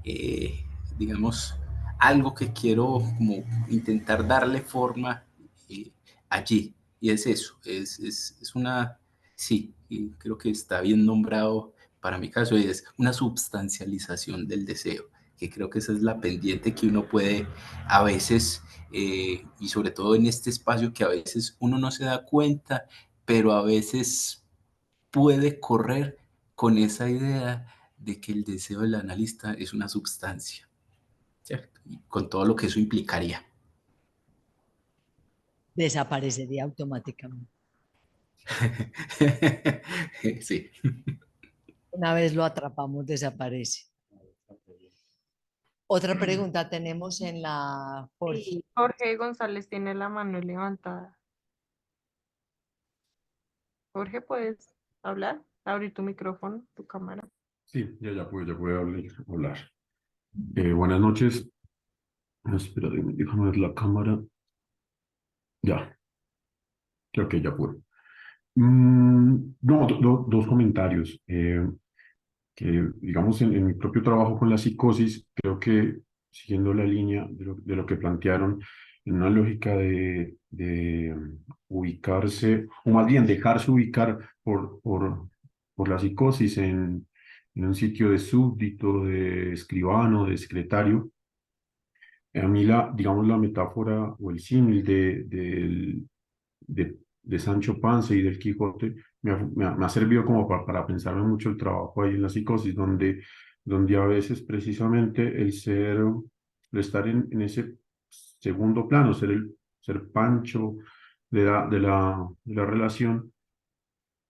eh, digamos, algo que quiero como intentar darle forma eh, allí. Y es eso, es una, sí, y creo que está bien nombrado para mi caso, y es una substancialización del deseo, que creo que esa es la pendiente que uno puede a veces, y sobre todo en este espacio que a veces uno no se da cuenta, pero a veces puede correr con esa idea de que el deseo del analista es una sustancia, ¿cierto? Y con todo lo que eso implicaría. Desaparecería automáticamente. Sí. Una vez lo atrapamos, desaparece. Otra pregunta tenemos en la Jorge. Sí, Jorge González tiene la mano levantada. Jorge, ¿puedes hablar? Abrir tu micrófono, tu cámara. Sí, ya puede hablar. Buenas noches. Espera, déjame ver la cámara. Ya, creo que ya puedo. No, dos comentarios. Que, digamos, en mi propio trabajo con la psicosis, creo que siguiendo la línea de lo que plantearon, en una lógica de ubicarse, o más bien dejarse ubicar por la psicosis en un sitio de súbdito, de escribano, de secretario. A mí digamos, la metáfora o el símil de Sancho Panza y del Quijote me ha servido como para pensarme mucho el trabajo ahí en la psicosis, donde a veces precisamente el estar en ese segundo plano, ser Pancho de la relación,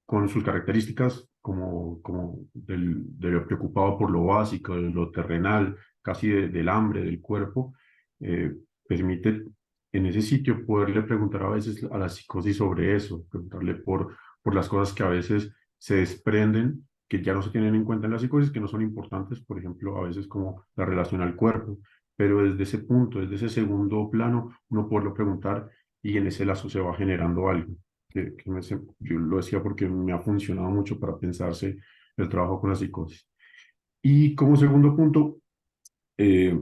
con sus características como de lo preocupado por lo básico, de lo terrenal, casi del hambre del cuerpo, eh, permite en ese sitio poderle preguntar a veces a la psicosis sobre eso, preguntarle por las cosas que a veces se desprenden, que ya no se tienen en cuenta en la psicosis, que no son importantes, por ejemplo, a veces como la relación al cuerpo, pero desde ese punto, desde ese segundo plano, uno poderlo preguntar y en ese lazo se va generando algo yo lo decía porque me ha funcionado mucho para pensarse el trabajo con la psicosis. Y como segundo punto, eh,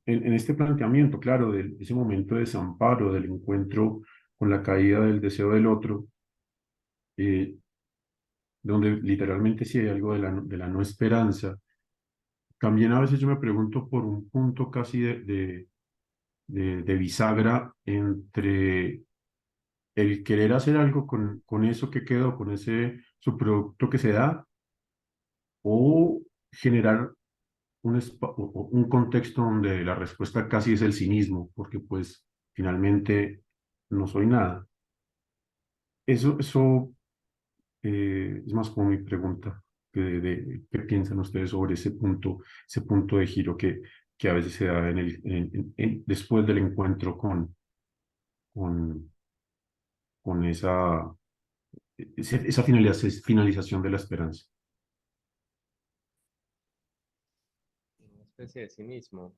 en este planteamiento, claro, de ese momento de desamparo, del encuentro con la caída del deseo del otro, eh, donde literalmente sí hay algo de la no esperanza, también a veces yo me pregunto por un punto casi de bisagra entre el querer hacer algo con eso que quedó, con ese subproducto que se da, o generar un contexto donde la respuesta casi es el cinismo, porque pues finalmente no soy nada. Eso es más como mi pregunta, ¿qué piensan ustedes sobre ese punto de giro que a veces se da después del encuentro con, con esa finalización de la esperanza? Una especie de cinismo.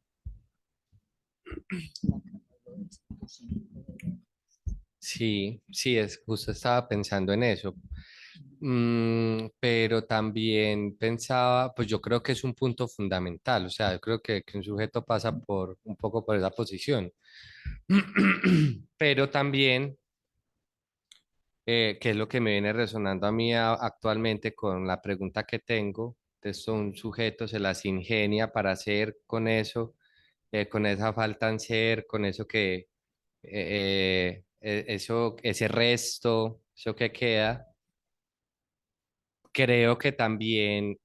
Sí, sí, justo estaba pensando en eso. Pero también pensaba, pues yo creo que es un punto fundamental, o sea, yo creo que un sujeto pasa un poco por esa posición. Pero también, que es lo que me viene resonando a mí actualmente con la pregunta que tengo, entonces un sujeto se las ingenia para hacer con eso, con esa falta en ser, con eso ese resto, eso que queda. Creo que también,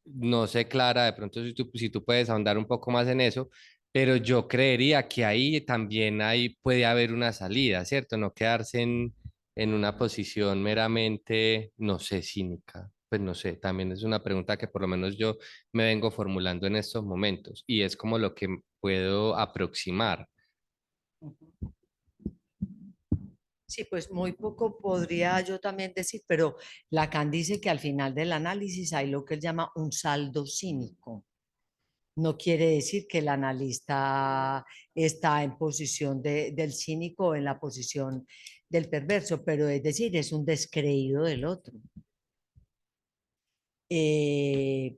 no sé, Clara, de pronto si tú puedes ahondar un poco más en eso, pero yo creería que ahí también puede haber una salida, ¿cierto? No quedarse en una posición meramente, no sé, cínica, Pues no sé, también es una pregunta que por lo menos yo me vengo formulando en estos momentos y es como lo que puedo aproximar. Sí, pues muy poco podría yo también decir, pero Lacan dice que al final del análisis hay lo que él llama un saldo cínico. No quiere decir que el analista está en posición del cínico o en la posición del perverso, pero es decir, es un descreído del otro. Eh,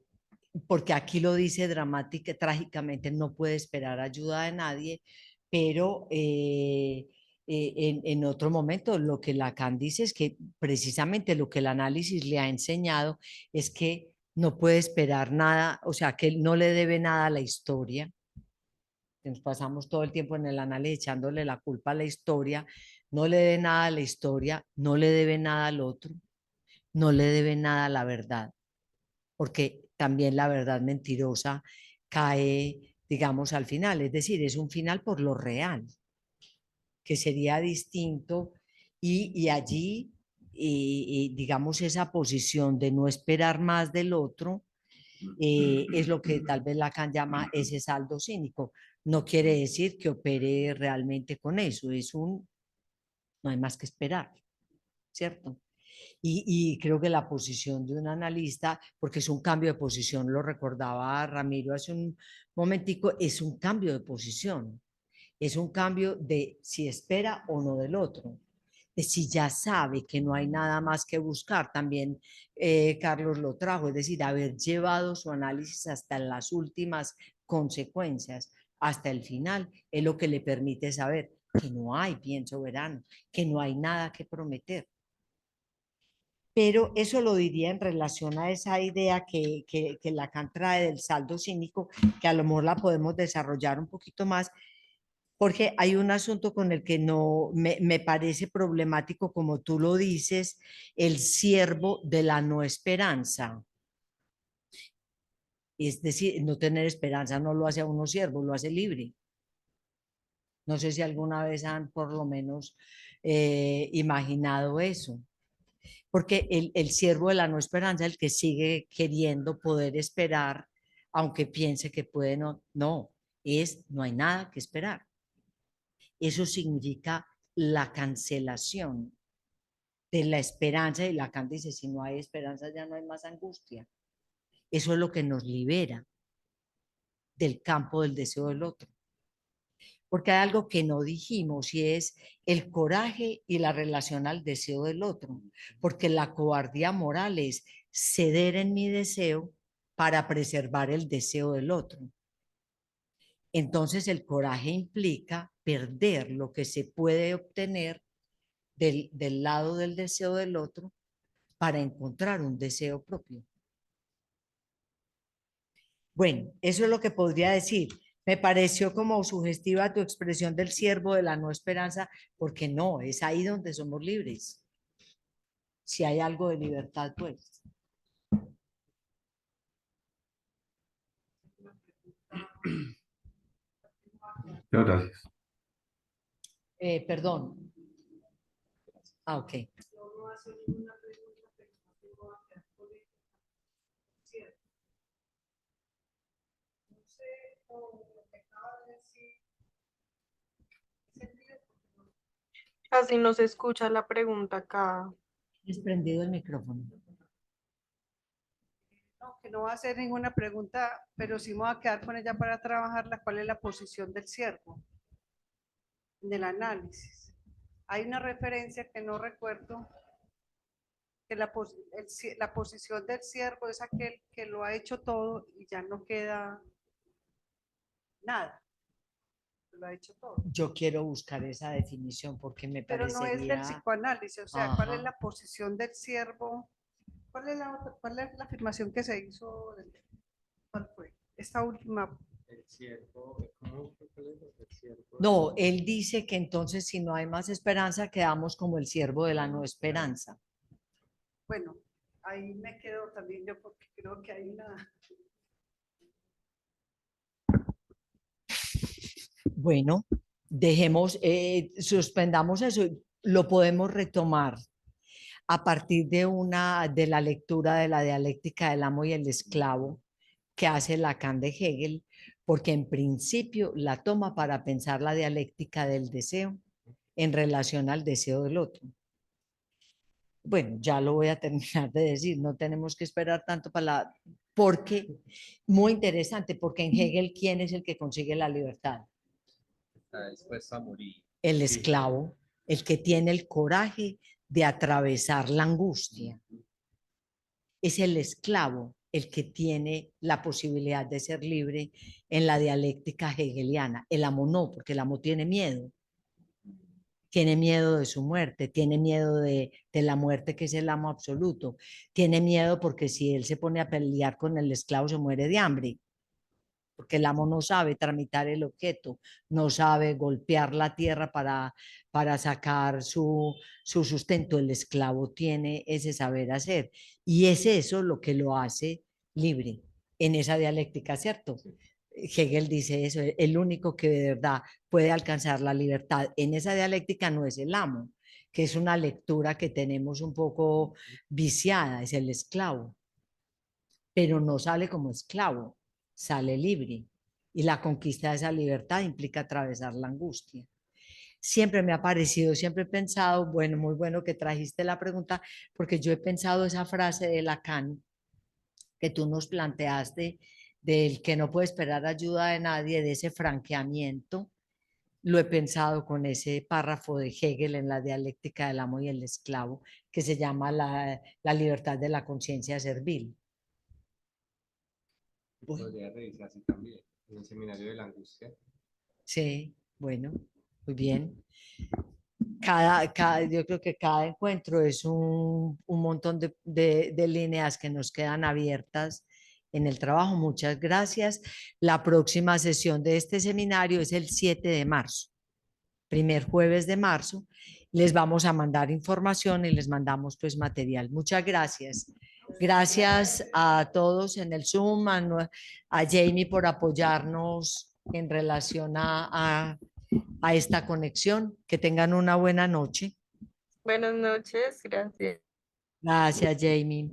porque aquí lo dice dramática, trágicamente, no puede esperar ayuda de nadie, pero en otro momento lo que Lacan dice es que precisamente lo que el análisis le ha enseñado es que no puede esperar nada, o sea, que él no le debe nada a la historia. Nos pasamos todo el tiempo en el análisis echándole la culpa a la historia, no le debe nada a la historia, no le debe nada al otro, no le debe nada a la verdad, porque también la verdad mentirosa cae, digamos, al final, es decir, es un final por lo real, que sería distinto y allí, digamos, esa posición de no esperar más del otro es lo que tal vez Lacan llama ese saldo cínico. No quiere decir que opere realmente con eso, no hay más que esperar, ¿cierto? Y creo que la posición de un analista, porque es un cambio de posición, lo recordaba Ramiro hace un momentico, es un cambio de posición, es un cambio de si espera o no del otro, de si ya sabe que no hay nada más que buscar. También Carlos lo trajo, es decir, haber llevado su análisis hasta las últimas consecuencias, hasta el final, es lo que le permite saber que no hay bien soberano, que no hay nada que prometer. Pero eso lo diría en relación a esa idea que Lacan trae del saldo cínico, que a lo mejor la podemos desarrollar un poquito más, porque hay un asunto con el que no me parece problemático, como tú lo dices, el siervo de la no esperanza. Es decir, no tener esperanza no lo hace a uno siervo, lo hace libre. No sé si alguna vez han por lo menos imaginado eso. Porque el siervo de la no esperanza, el que sigue queriendo poder esperar, aunque piense que puede no, no hay nada que esperar. Eso significa la cancelación de la esperanza y Lacan dice, si no hay esperanza ya no hay más angustia. Eso es lo que nos libera del campo del deseo del otro. Porque hay algo que no dijimos y es el coraje y la relación al deseo del otro. Porque la cobardía moral es ceder en mi deseo para preservar el deseo del otro. Entonces el coraje implica perder lo que se puede obtener del lado del deseo del otro para encontrar un deseo propio. Bueno, eso es lo que podría decir. Me pareció como sugestiva tu expresión del siervo de la no esperanza, porque no, es ahí donde somos libres. Si hay algo de libertad, pues. Muchas gracias. Perdón. Ah, ok. Casi no se escucha la pregunta acá. Desprendido el micrófono. No, que no va a hacer ninguna pregunta, pero sí me voy a quedar con ella para trabajarla. ¿Cuál es la posición del siervo? Del análisis. Hay una referencia que no recuerdo, que la posición del siervo es aquel que lo ha hecho todo y ya no queda nada. Lo ha hecho todo. Yo quiero buscar esa definición porque me Pero no es del parecería... psicoanálisis, o sea, ¿cuál es Ajá. la posición del siervo? ¿Cuál es la afirmación que se hizo? ¿Cuál fue? Esta última. El siervo, ¿cómo fue que le dijo? El siervo. No, él dice que entonces si no hay más esperanza, quedamos como el siervo de la no esperanza. Bueno, ahí me quedo también yo porque creo que hay una. Bueno, dejemos, suspendamos eso, lo podemos retomar. a partir de la lectura de la dialéctica del amo y el esclavo que hace Lacan de Hegel, porque en principio la toma para pensar la dialéctica del deseo en relación al deseo del otro. Bueno, ya lo voy a terminar de decir, no tenemos que esperar tanto para la... Porque, muy interesante, porque en Hegel, ¿quién es el que consigue la libertad? Está dispuesto a morir. El esclavo, el que tiene el coraje de atravesar la angustia. Es el esclavo el que tiene la posibilidad de ser libre en la dialéctica hegeliana. El amo no, porque el amo tiene miedo. Tiene miedo de su muerte, tiene miedo de la muerte que es el amo absoluto, tiene miedo porque si él se pone a pelear con el esclavo se muere de hambre, porque el amo no sabe tramitar el objeto, no sabe golpear la tierra para sacar su sustento, el esclavo tiene ese saber hacer y es eso lo que lo hace libre en esa dialéctica, ¿cierto? Hegel dice eso, el único que de verdad puede alcanzar la libertad en esa dialéctica no es el amo, que es una lectura que tenemos un poco viciada, es el esclavo, pero no sale como esclavo, sale libre. Y la conquista de esa libertad implica atravesar la angustia. Siempre me ha parecido, siempre he pensado, bueno, muy bueno que trajiste la pregunta, porque yo he pensado esa frase de Lacan que tú nos planteaste del que no puede esperar ayuda de nadie, de ese franqueamiento, lo he pensado con ese párrafo de Hegel en la dialéctica del amo y el esclavo, que se llama la libertad de la conciencia servil. Podría revisarse también en el seminario de la angustia. Sí, bueno, muy bien. Yo creo que cada encuentro es un montón de líneas que nos quedan abiertas en el trabajo. Muchas gracias. La próxima sesión de este seminario es el 7 de marzo, primer jueves de marzo. Les vamos a mandar información y les mandamos pues material. Muchas gracias. Gracias a todos en el Zoom, a Jamie por apoyarnos en relación a esta conexión. Que tengan una buena noche. Buenas noches, gracias. Gracias, Jamie.